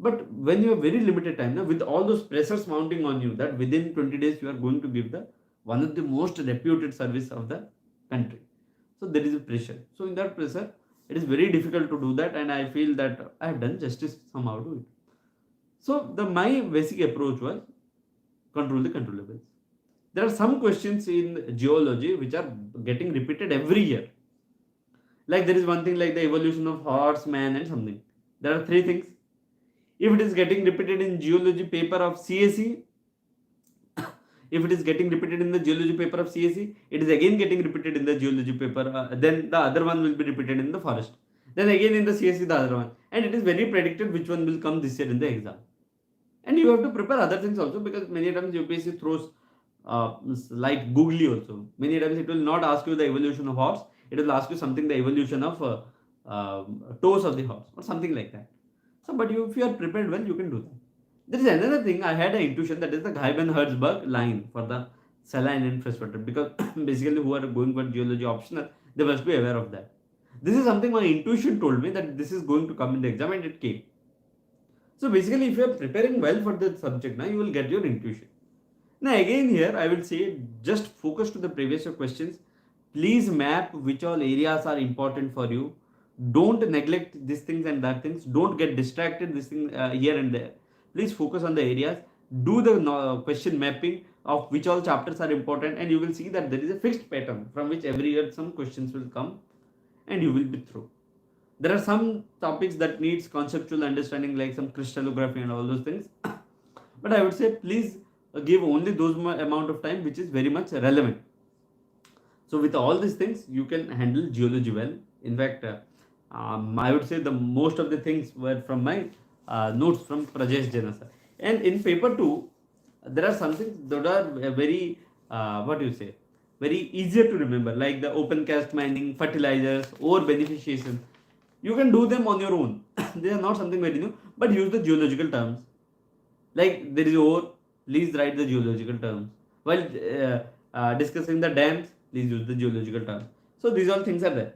But when you have very limited time, now with all those pressures mounting on you, that within 20 days you are going to give the one of the most reputed service of the country. So there is a pressure. So in that pressure, it is very difficult to do that, and I feel that I have done justice somehow to it. So my basic approach was control the controllables. There are some questions in geology which are getting repeated every year. Like there is one thing like the evolution of horse, man, and something. There are three things. If it is getting repeated in geology paper of CSE, if it is getting repeated in the geology paper of CSE, it is again getting repeated in the geology paper. Then the other one will be repeated in the forest. Then again in the CSE, the other one. And it is very predicted which one will come this year in the exam. And you have to prepare other things also, because many times UPSC throws like googly also. Many times it will not ask you the evolution of horse. It will ask you something, the evolution of toes of the horse or something like that. So, but if you are prepared well, you can do that. There is another thing, I had an intuition, that is the Greiben-Herzberg line for the saline and freshwater, because basically who are going for geology optional, they must be aware of that. This is something my intuition told me that this is going to come in the exam, and it came. So basically, if you are preparing well for the subject, now you will get your intuition. Now again here, I will say just focus to the previous questions. Please map which all areas are important for you. Don't neglect these things and that things. Don't get distracted this thing here and there. Please focus on the areas. Do the question mapping of which all chapters are important, and you will see that there is a fixed pattern from which every year some questions will come, and you will be through. There are some topics that needs conceptual understanding, like some crystallography and all those things. But I would say please give only those amount of time which is very much relevant. So with all these things, you can handle geology well. In fact, I would say the most of the things were from my notes from Prajesh Jena sir. And in paper 2, there are some things that are very, very easier to remember, like the open cast mining, fertilizers, ore beneficiation. You can do them on your own. They are not something very new, but use the geological terms. Like there is ore, please write the geological terms. While discussing the dams, please use the geological terms. So these all things are there.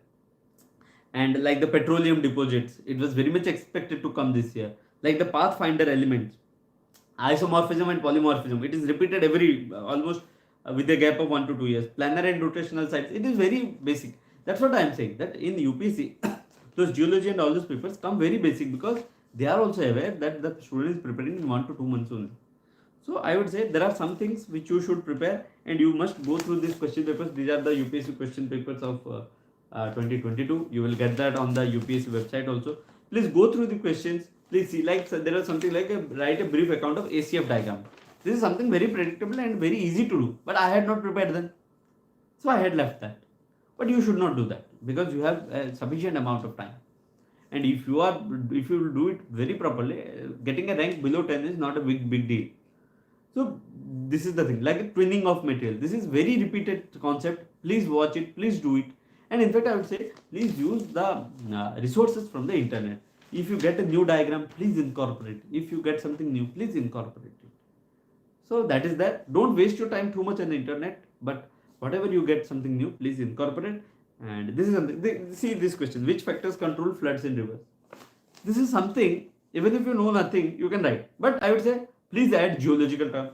And like the petroleum deposits, it was very much expected to come this year. Like the pathfinder elements, isomorphism and polymorphism, it is repeated every almost with a gap of 1 to 2 years. Planar and rotational sites, it is very basic. That's what I am saying, that in UPSC those geology and all those papers come very basic, because they are also aware that the student is preparing in 1 to 2 months only. So I would say there are some things which you should prepare, and you must go through these question papers. These are the UPSC question papers of 2022. You will get that on the UPSC website also. Please go through the questions. Please see, like there is something like write a brief account of ACF diagram. This is something very predictable and very easy to do, but I had not prepared then, so I had left that. But you should not do that, because you have a sufficient amount of time. And if you do it very properly, getting a rank below 10 is not a big deal. So this is the thing, like a twinning of material. This is very repeated concept. Please watch it. Please do it. And in fact, I would say please use the resources from the internet. If you get a new diagram, please incorporate. If you get something new, please incorporate it. So that is that. Don't waste your time too much on the internet, but whatever you get something new, please incorporate. And this is something, see this question, which factors control floods in rivers? This is something, even if you know nothing, you can write. But I would say, please add geological terms,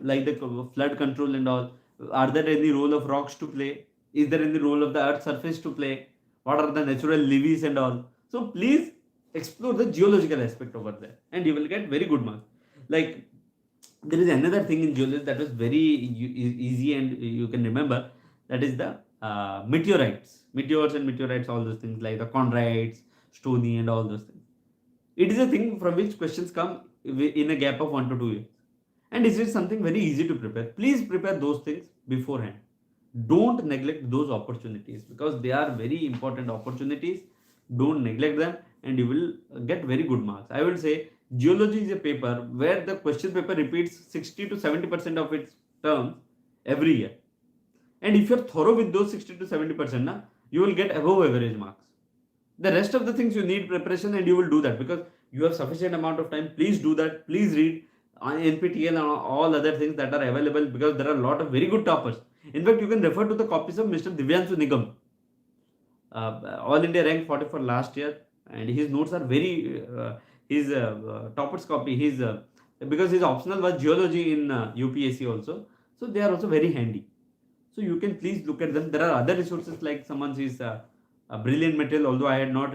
like the flood control and all. Are there any role of rocks to play? Is there any role of the earth's surface to play? What are the natural levees and all? So please explore the geological aspect over there, and you will get very good marks. Like There is another thing in geology that was very easy and you can remember, that is the meteorites, meteors and meteorites, all those things like the chondrites, stony, and all those things. It is a thing from which questions come in a gap of 1 to 2 years, and it is something very easy to prepare. Please prepare those things beforehand. Don't neglect those opportunities because they are very important opportunities. Don't neglect them, and you will get very good marks. I will say geology is a paper where the question paper repeats 60 to 70% of its terms every year. And if you're thorough with those 60 to 70%, you will get above average marks. The rest of the things you need preparation, and you will do that because you have sufficient amount of time. Please do that. Please read NPTL and all other things that are available, because there are a lot of very good toppers. In fact, you can refer to the copies of Mr. Divyanshu Nigam, All India rank 40 for last year, and his notes are very his toppers copy. His because his optional was geology in UPSC also, so they are also very handy. So you can please look at them. There are other resources like someone's is a brilliant material, although I had not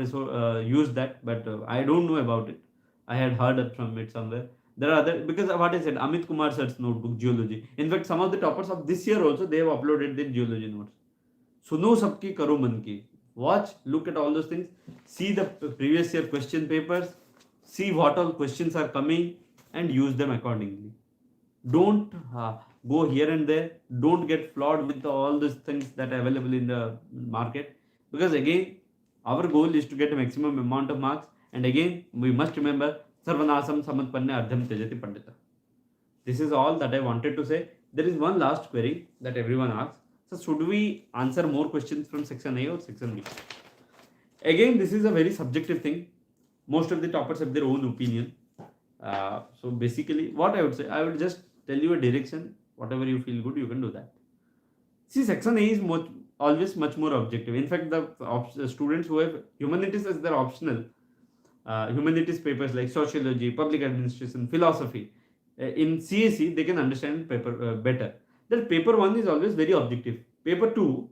used that, but I don't know about it. I had heard from it somewhere. There are other, because what I said, Amit Kumar Sir's notebook geology. In fact, some of the toppers of this year also they have uploaded their geology notes. सुनो सबकी करो मन की. Watch, look at all those things, see the previous year question papers, see what all questions are coming, and use them accordingly. Don't go here and there. Don't get flawed with all these things that are available in the market, because again our goal is to get a maximum amount of marks, and again we must remember sarvanasam samatpanne ardham tejati pandita. This is all that I wanted to say. There is one last query that everyone asks. So should we answer more questions from section A or section B? Again, this is a very subjective thing. Most of the toppers have their own opinion. So basically, what I would say, I will just tell you a direction. Whatever you feel good, you can do that. See, section A is always much more objective. In fact, the students who have humanities as their optional, humanities papers like sociology, public administration, philosophy, in CSE, they can understand paper better. That paper 1 is always very objective. Paper 2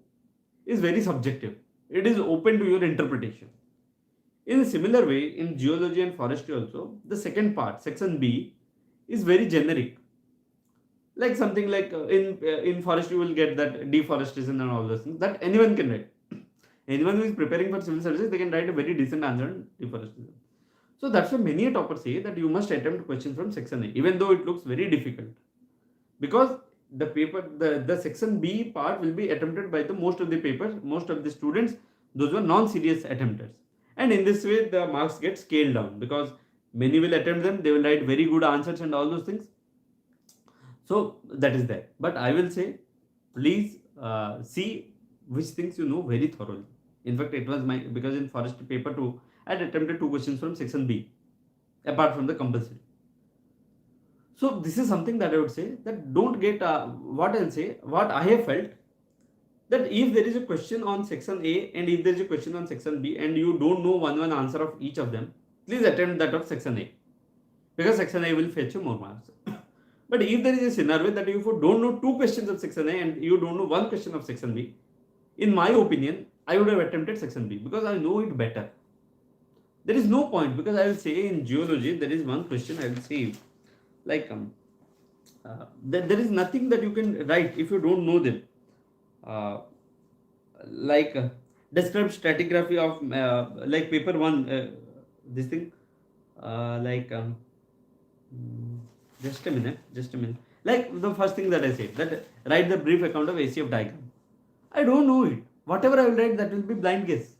is very subjective. It is open to your interpretation. In a similar way, in geology and forestry also, the second part, section B, is very generic. Like something like in forestry, you will get that deforestation and all those things that anyone can write. Anyone who is preparing for civil services, they can write a very decent answer on deforestation. So that's why many toppers say that you must attempt questions from section A, even though it looks very difficult. Because the paper, the section B part will be attempted by the most of the papers, most of the students, those were non-serious attempters. And in this way, the marks get scaled down because many will attempt them, they will write very good answers and all those things. So that is there. But I will say, please see which things you know very thoroughly. In fact, it was because in forestry paper 2, I had attempted 2 questions from section B, apart from the compulsory. So this is something that I would say, that don't get, what I'll say, what I have felt, that if there is a question on section A and if there is a question on section B and you don't know one answer of each of them, please attempt that of section A, because section A will fetch you more marks. But if there is a scenario that if you don't know 2 questions of section A and you don't know 1 question of section B, in my opinion, I would have attempted section B because I know it better. There is no point, because I will say in geology, there is one question I will say, like there is nothing that you can write if you don't know them. Describe stratigraphy of like paper 1, this thing, just a minute. Like the first thing that I said, that write the brief account of ACF diagram. I don't know it. Whatever I will write, that will be blind guess.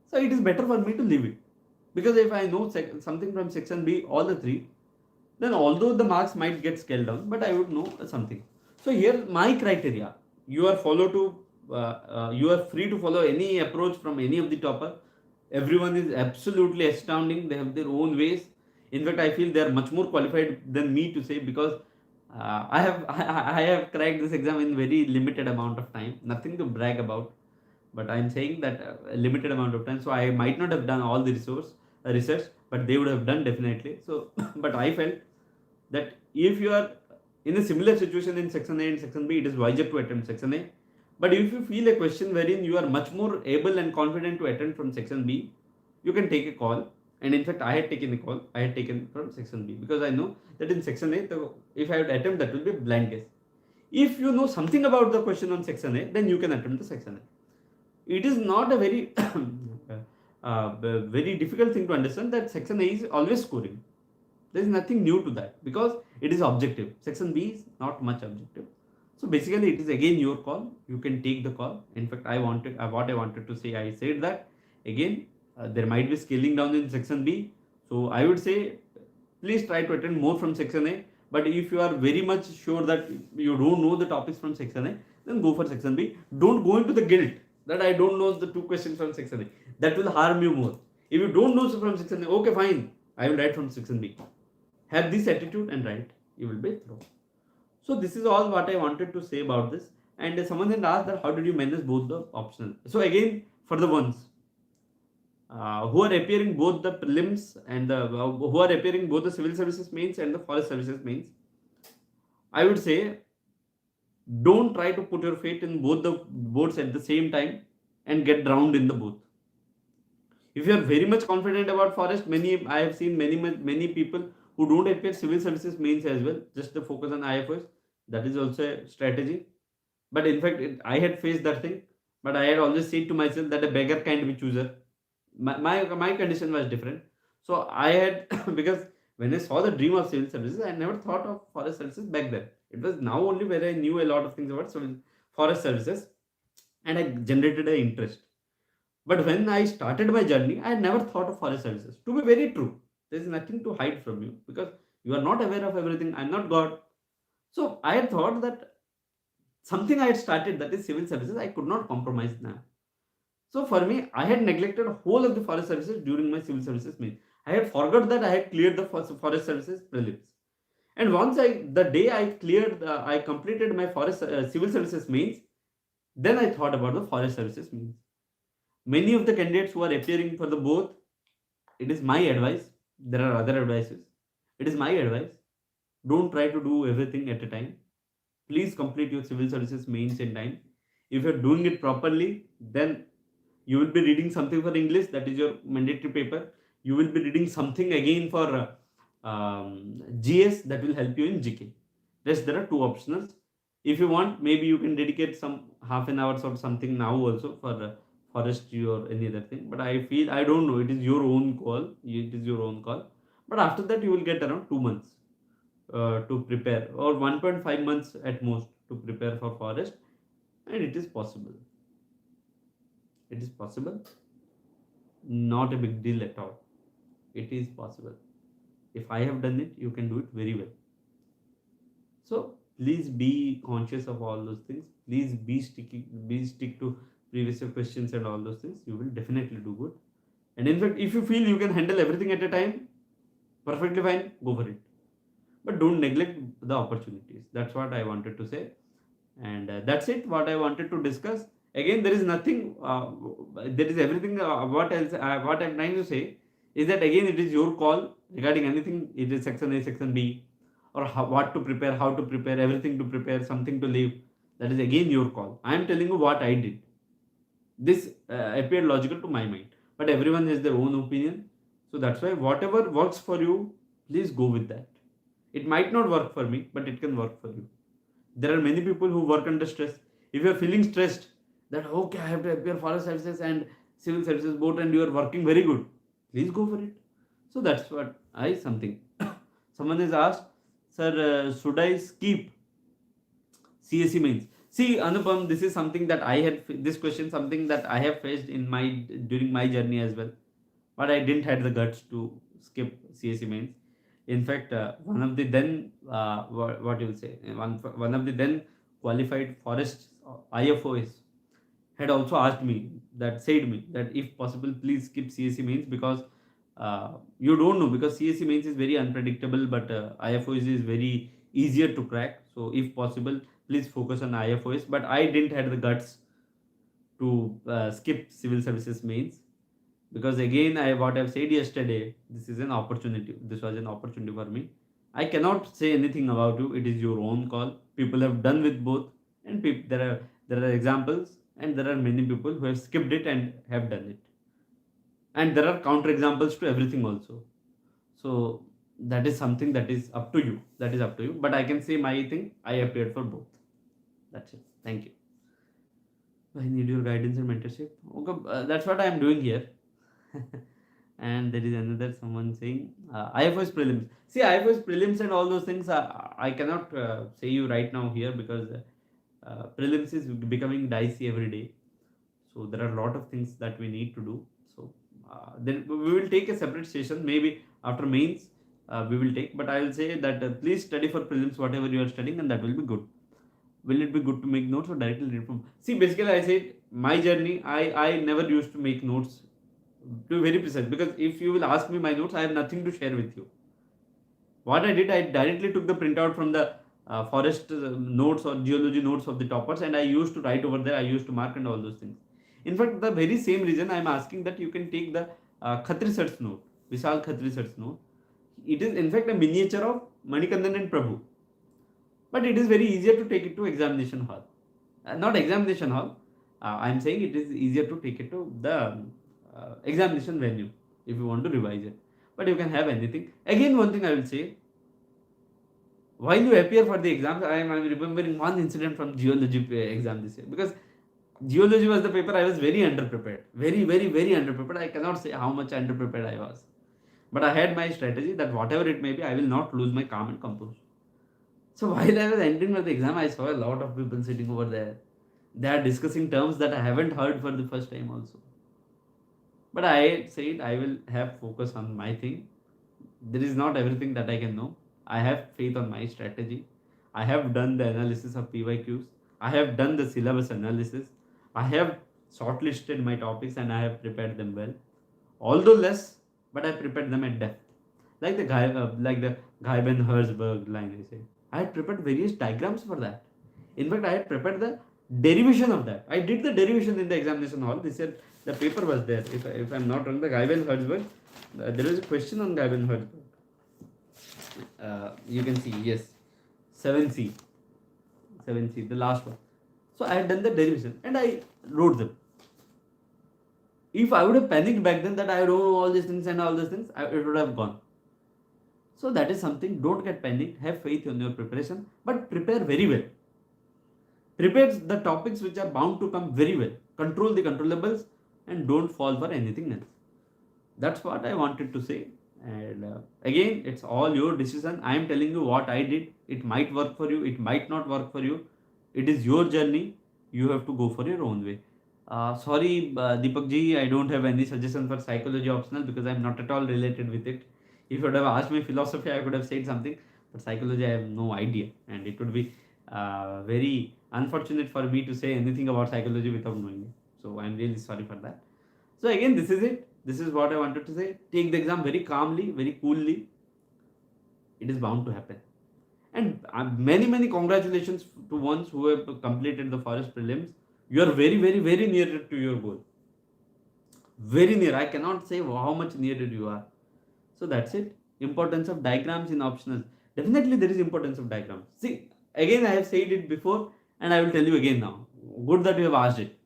So it is better for me to leave it, because if I know something from section B, all the 3, then although the marks might get scaled down, but I would know something. So here my criteria, you are you are free to follow any approach from any of the topper. Everyone is absolutely astounding. They have their own ways. In fact, I feel they are much more qualified than me to say, because I have cracked this exam in very limited amount of time. Nothing to brag about, but I am saying that a limited amount of time. So I might not have done all the research, but they would have done definitely. So, but I felt that if you are in a similar situation in section A and section B, it is wiser to attempt section A. But if you feel a question wherein you are much more able and confident to attempt from section B, you can take a call. And in fact, I had taken a call. I had taken from section B because I know that in section A, if I would attempt, that will be blank guess. If you know something about the question on section A, then you can attempt the section A. It is not a very very difficult thing to understand that section A is always scoring. There is nothing new to that because it is objective. Section B is not much objective. So basically, it is again your call. You can take the call. In fact, I wanted what I wanted to say. I said that again. There might be scaling down in section B. So I would say, please try to attend more from section A. But if you are very much sure that you don't know the topics from section A, then go for section B. Don't go into the guilt that I don't know the 2 questions from section A. That will harm you more. If you don't know from section A, okay, fine. I will write from section B. Have this attitude and write. You will be through. So this is all what I wanted to say about this. And someone had asked that how did you manage both the optional? So again, for the ones who are appearing both the prelims and who are appearing both the civil services mains and the forest services mains, I would say don't try to put your faith in both the boards at the same time and get drowned in the both. If you are very much confident about forest, I have seen many people who don't appear civil services mains as well, just to focus on IFoS. That is also a strategy. But in fact, I had faced that thing. But I had always said to myself that a beggar can't be chooser. My condition was different. So I had because when I saw the dream of civil services, I never thought of forest services back then. It was now only where I knew a lot of things about forest services, and I generated an interest. But when I started my journey, I had never thought of forest services. To be very true, there is nothing to hide from you because you are not aware of everything. I'm not God. So I had thought that something I had started, that is civil services, I could not compromise now. So for me, I had neglected whole of the forest services during my civil services main. I had forgot that I had cleared the forest services prelims. And once the day I cleared, I completed my forest civil services mains, then I thought about the forest services mains. Many of the candidates who are appearing for the both, it is my advice. There are other advices. It is my advice. Don't try to do everything at a time. Please complete your civil services mains in time. If you're doing it properly, then you will be reading something for English, that is your mandatory paper. You will be reading something again for GS, that will help you in GK. Rest there are 2 optionals. If you want, maybe you can dedicate some half an hour or something now also for forestry or any other thing. But I feel, I don't know, it is your own call. It is your own call. But after that, you will get around 2 months to prepare, or 1.5 months at most to prepare for forest, and it is possible. It is possible. Not a big deal at all. It is possible. If I have done it, you can do it very well. So please be conscious of all those things. Please stick to previous year questions and all those things. You will definitely do good. And in fact, if you feel you can handle everything at a time, perfectly fine, go for it. But don't neglect the opportunities. That's what I wanted to say. And that's it, what I wanted to discuss. Again, there is nothing, there is everything. What I'm trying to say is that again, it is your call regarding anything. It is section A, section B, or what to prepare, how to prepare, everything to prepare, something to leave. That is again your call. I am telling you what I did. This appeared logical to my mind, but everyone has their own opinion. So that's why whatever works for you, please go with that. It might not work for me, but it can work for you. There are many people who work under stress. If you are feeling stressed, that okay, I have to appear forest services and civil services both, and you are working very good, please go for it. So that's what I something. Someone has asked, sir, should I skip CSE mains? See, Anupam, this is something that I had. This question, something that I have faced in my during my journey as well, but I didn't had the guts to skip CSE mains. In fact, one of the then what you will say, one of the then qualified forest IFoS had also asked me that, said me that if possible, please skip CSE mains because you don't know, because CSE mains is very unpredictable, but IFoS is very easier to crack. So if possible, please focus on IFoS. But I didn't have the guts to skip civil services mains, because again, what I've said yesterday, this is an opportunity. This was an opportunity for me. I cannot say anything about you. It is your own call. People have done with both, and there are examples, and there are many people who have skipped it and have done it. and there are counter examples to everything also. So that is something that is up to you. That is up to you. But I can say my thing. I appeared for both. That's it. Thank you. I need your guidance and mentorship. Okay, that's what I am doing here. And there is another someone saying IFoS prelims. See, IFoS prelims and all those things. I cannot say you right now here because prelims is becoming dicey every day. So there are a lot of things that we need to do. So then we will take a separate session. Maybe after mains we will take. But I will say that please study for prelims whatever you are studying, and that will be good. Will it be good to make notes or directly read from? See, basically, I said my journey. I never used to make notes, to be very precise, because if you will ask me my notes, I have nothing to share with you. What I did, I directly took the printout from the forest notes or geology notes of the toppers, and I used to write over there. I used to mark and all those things. In fact, the very same reason I am asking that you can take the Khatri Sir's note, Vishal Khatri Sir's note. It is in fact a miniature of Manikandan and Prabhu, but it is very easier to take it to examination hall. Not examination hall. I am saying it is easier to take it to the examination venue if you want to revise it. But you can have anything. Again, one thing I will say, while you appear for the exams, I am remembering one incident from geology exam this year, because geology was the paper I was very underprepared, very underprepared. I cannot say how much underprepared I was, but I had my strategy that whatever it may be, I will not lose my calm and composure. So while I was entering for the exam, I saw a lot of people sitting over there. They are discussing terms that I haven't heard for the first time also. But I said I will have focus on my thing. There is not everything that I can know. I have faith on my strategy. I have done the analysis of PYQs. I have done the syllabus analysis. I have shortlisted my topics and I have prepared them well. Although less, but I prepared them at depth. Like the Gaiben Herzberg line I say. I had prepared various diagrams for that. In fact, I had prepared the derivation of that. I did the derivation in the examination hall. They said the paper was there. If I'm not wrong, the Gaiben Herzberg, there was a question on Gaiben Herzberg. You can see, yes, 7C, the last one. So I had done the derivation and I wrote them. If I would have panicked back then that I don't know all these things and all these things, it would have gone. So that is something. Don't get panicked. Have faith in your preparation, but prepare very well. Prepare the topics which are bound to come very well. Control the controllables and don't fall for anything else. That's what I wanted to say. And again, it's all your decision. I am telling you what I did. It might work for you. It might not work for you. It is your journey. You have to go for your own way. Sorry, Deepak ji, I don't have any suggestion for psychology optional because I'm not at all related with it. If you would have asked me philosophy, I could have said something, but psychology, I have no idea, and it would be very unfortunate for me to say anything about psychology without knowing it. So I'm really sorry for that. So again, this is it. This is what I wanted to say. Take the exam very calmly, very coolly. It is bound to happen. And many congratulations to ones who have completed the forest prelims. You are very near to your goal. Very near. I cannot say how much nearer you are. So that's it. Importance of diagrams in optionals. Definitely there is importance of diagrams. See, again I have said it before and I will tell you again now. Good that you have asked it.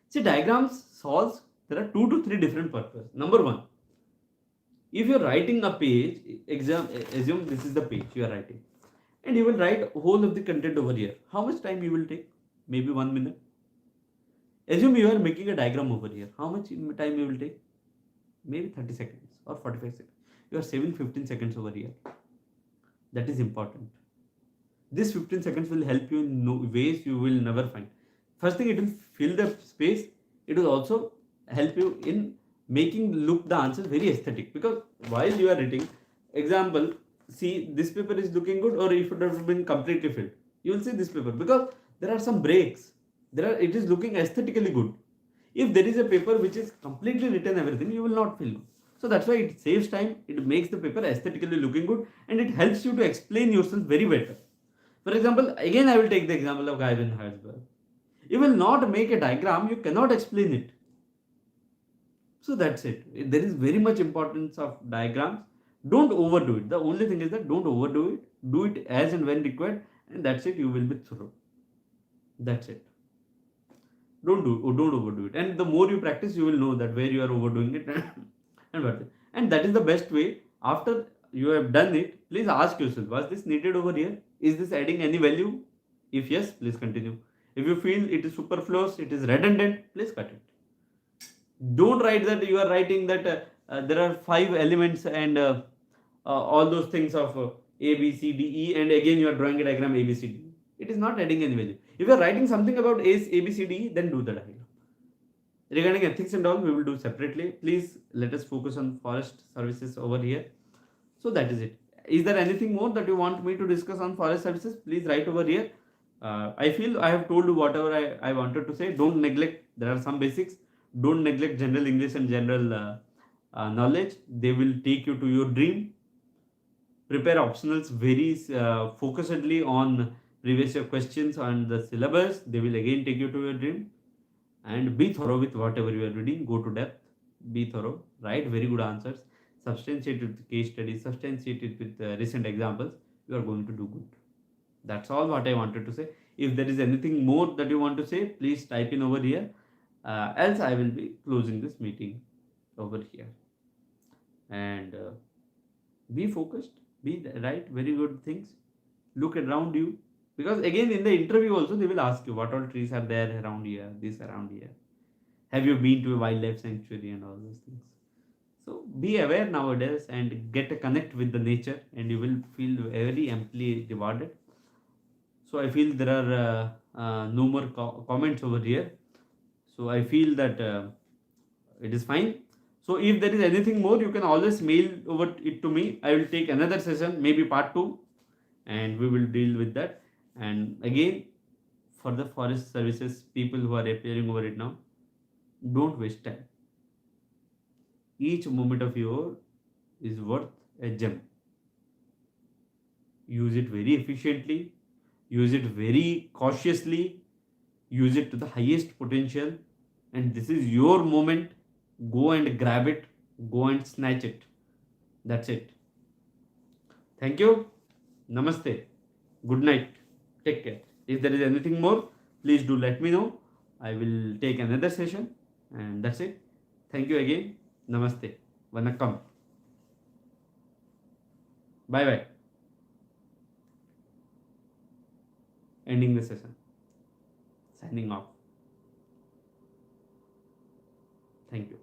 See, diagrams solves, there are 2 to 3 different purposes. Number 1, if you are writing a page, assume this is the page you are writing. And you will write whole of the content over here. How much time you will take? Maybe 1 minute. Assume you are making a diagram over here. How much time you will take? Maybe 30 seconds or 45 seconds. You are saving 15 seconds over here. That is important. This 15 seconds will help you in ways you will never find. First thing, it will fill the space. It will also help you in making look the answers very aesthetic. Because while you are writing, example, see this paper is looking good, or if it has been completely filled, you will see this paper because there are some breaks. It is looking aesthetically good. If there is a paper which is completely written everything, you will not feel good. So that's why it saves time, it makes the paper aesthetically looking good, and it helps you to explain yourself very better. For example, again I will take the example of Gaiben Herzberg. You will not make a diagram, you cannot explain it. So that's it. There is very much importance of diagrams. Don't overdo it. The only thing is that don't overdo it. Do it as and when required, and that's it. You will be through. That's it. Don't overdo it. And the more you practice, you will know that where you are overdoing it and what. And that is the best way. After you have done it, please ask yourself, was this needed over here? Is this adding any value? If yes, please continue. If you feel it is superfluous, it is redundant, please cut it. Don't write that you are writing that there are 5 elements and all those things of A, B, C, D, E, and again you are drawing a diagram A, B, C, D. It is not adding any value. If you are writing something about A, B, C, D, E, then do the diagram. Regarding ethics and all, we will do separately. Please let us focus on forest services over here. So that is it. Is there anything more that you want me to discuss on forest services? Please write over here. I feel I have told you whatever I wanted to say. Don't neglect, there are some basics. Don't neglect general English and general knowledge. They will take you to your dream. Prepare optionals very focusedly on previous year questions on the syllabus. They will again take you to your dream. And be thorough with whatever you are reading. Go to depth. Be thorough. Write very good answers. Substantiate it with case studies. Substantiate it with recent examples. You are going to do good. That's all what I wanted to say. If there is anything more that you want to say, please type in over here. Else I will be closing this meeting over here. And be focused. Write very good things. Look around you. Because again in the interview also they will ask you what all trees are there around here, this around here. Have you been to a wildlife sanctuary and all those things? So be aware nowadays and get a connect with the nature and you will feel very amply rewarded. So I feel there are no more comments over here. So I feel that it is fine. So if there is anything more, you can always mail over it to me. I will take another session, maybe part 2, and we will deal with that. And again, for the forest services people who are appearing over it now, don't waste time. Each moment of yours is worth a gem. Use it very efficiently, use it very cautiously, use it to the highest potential, and this is your moment. Go and grab it, go and snatch it. That's it. Thank you. Namaste. Good night. Take care. If there is anything more, please do let me know. I will take another session, and that's it. Thank you again. Namaste. Vanakkam. Bye bye. Ending the session. Signing off. Thank you.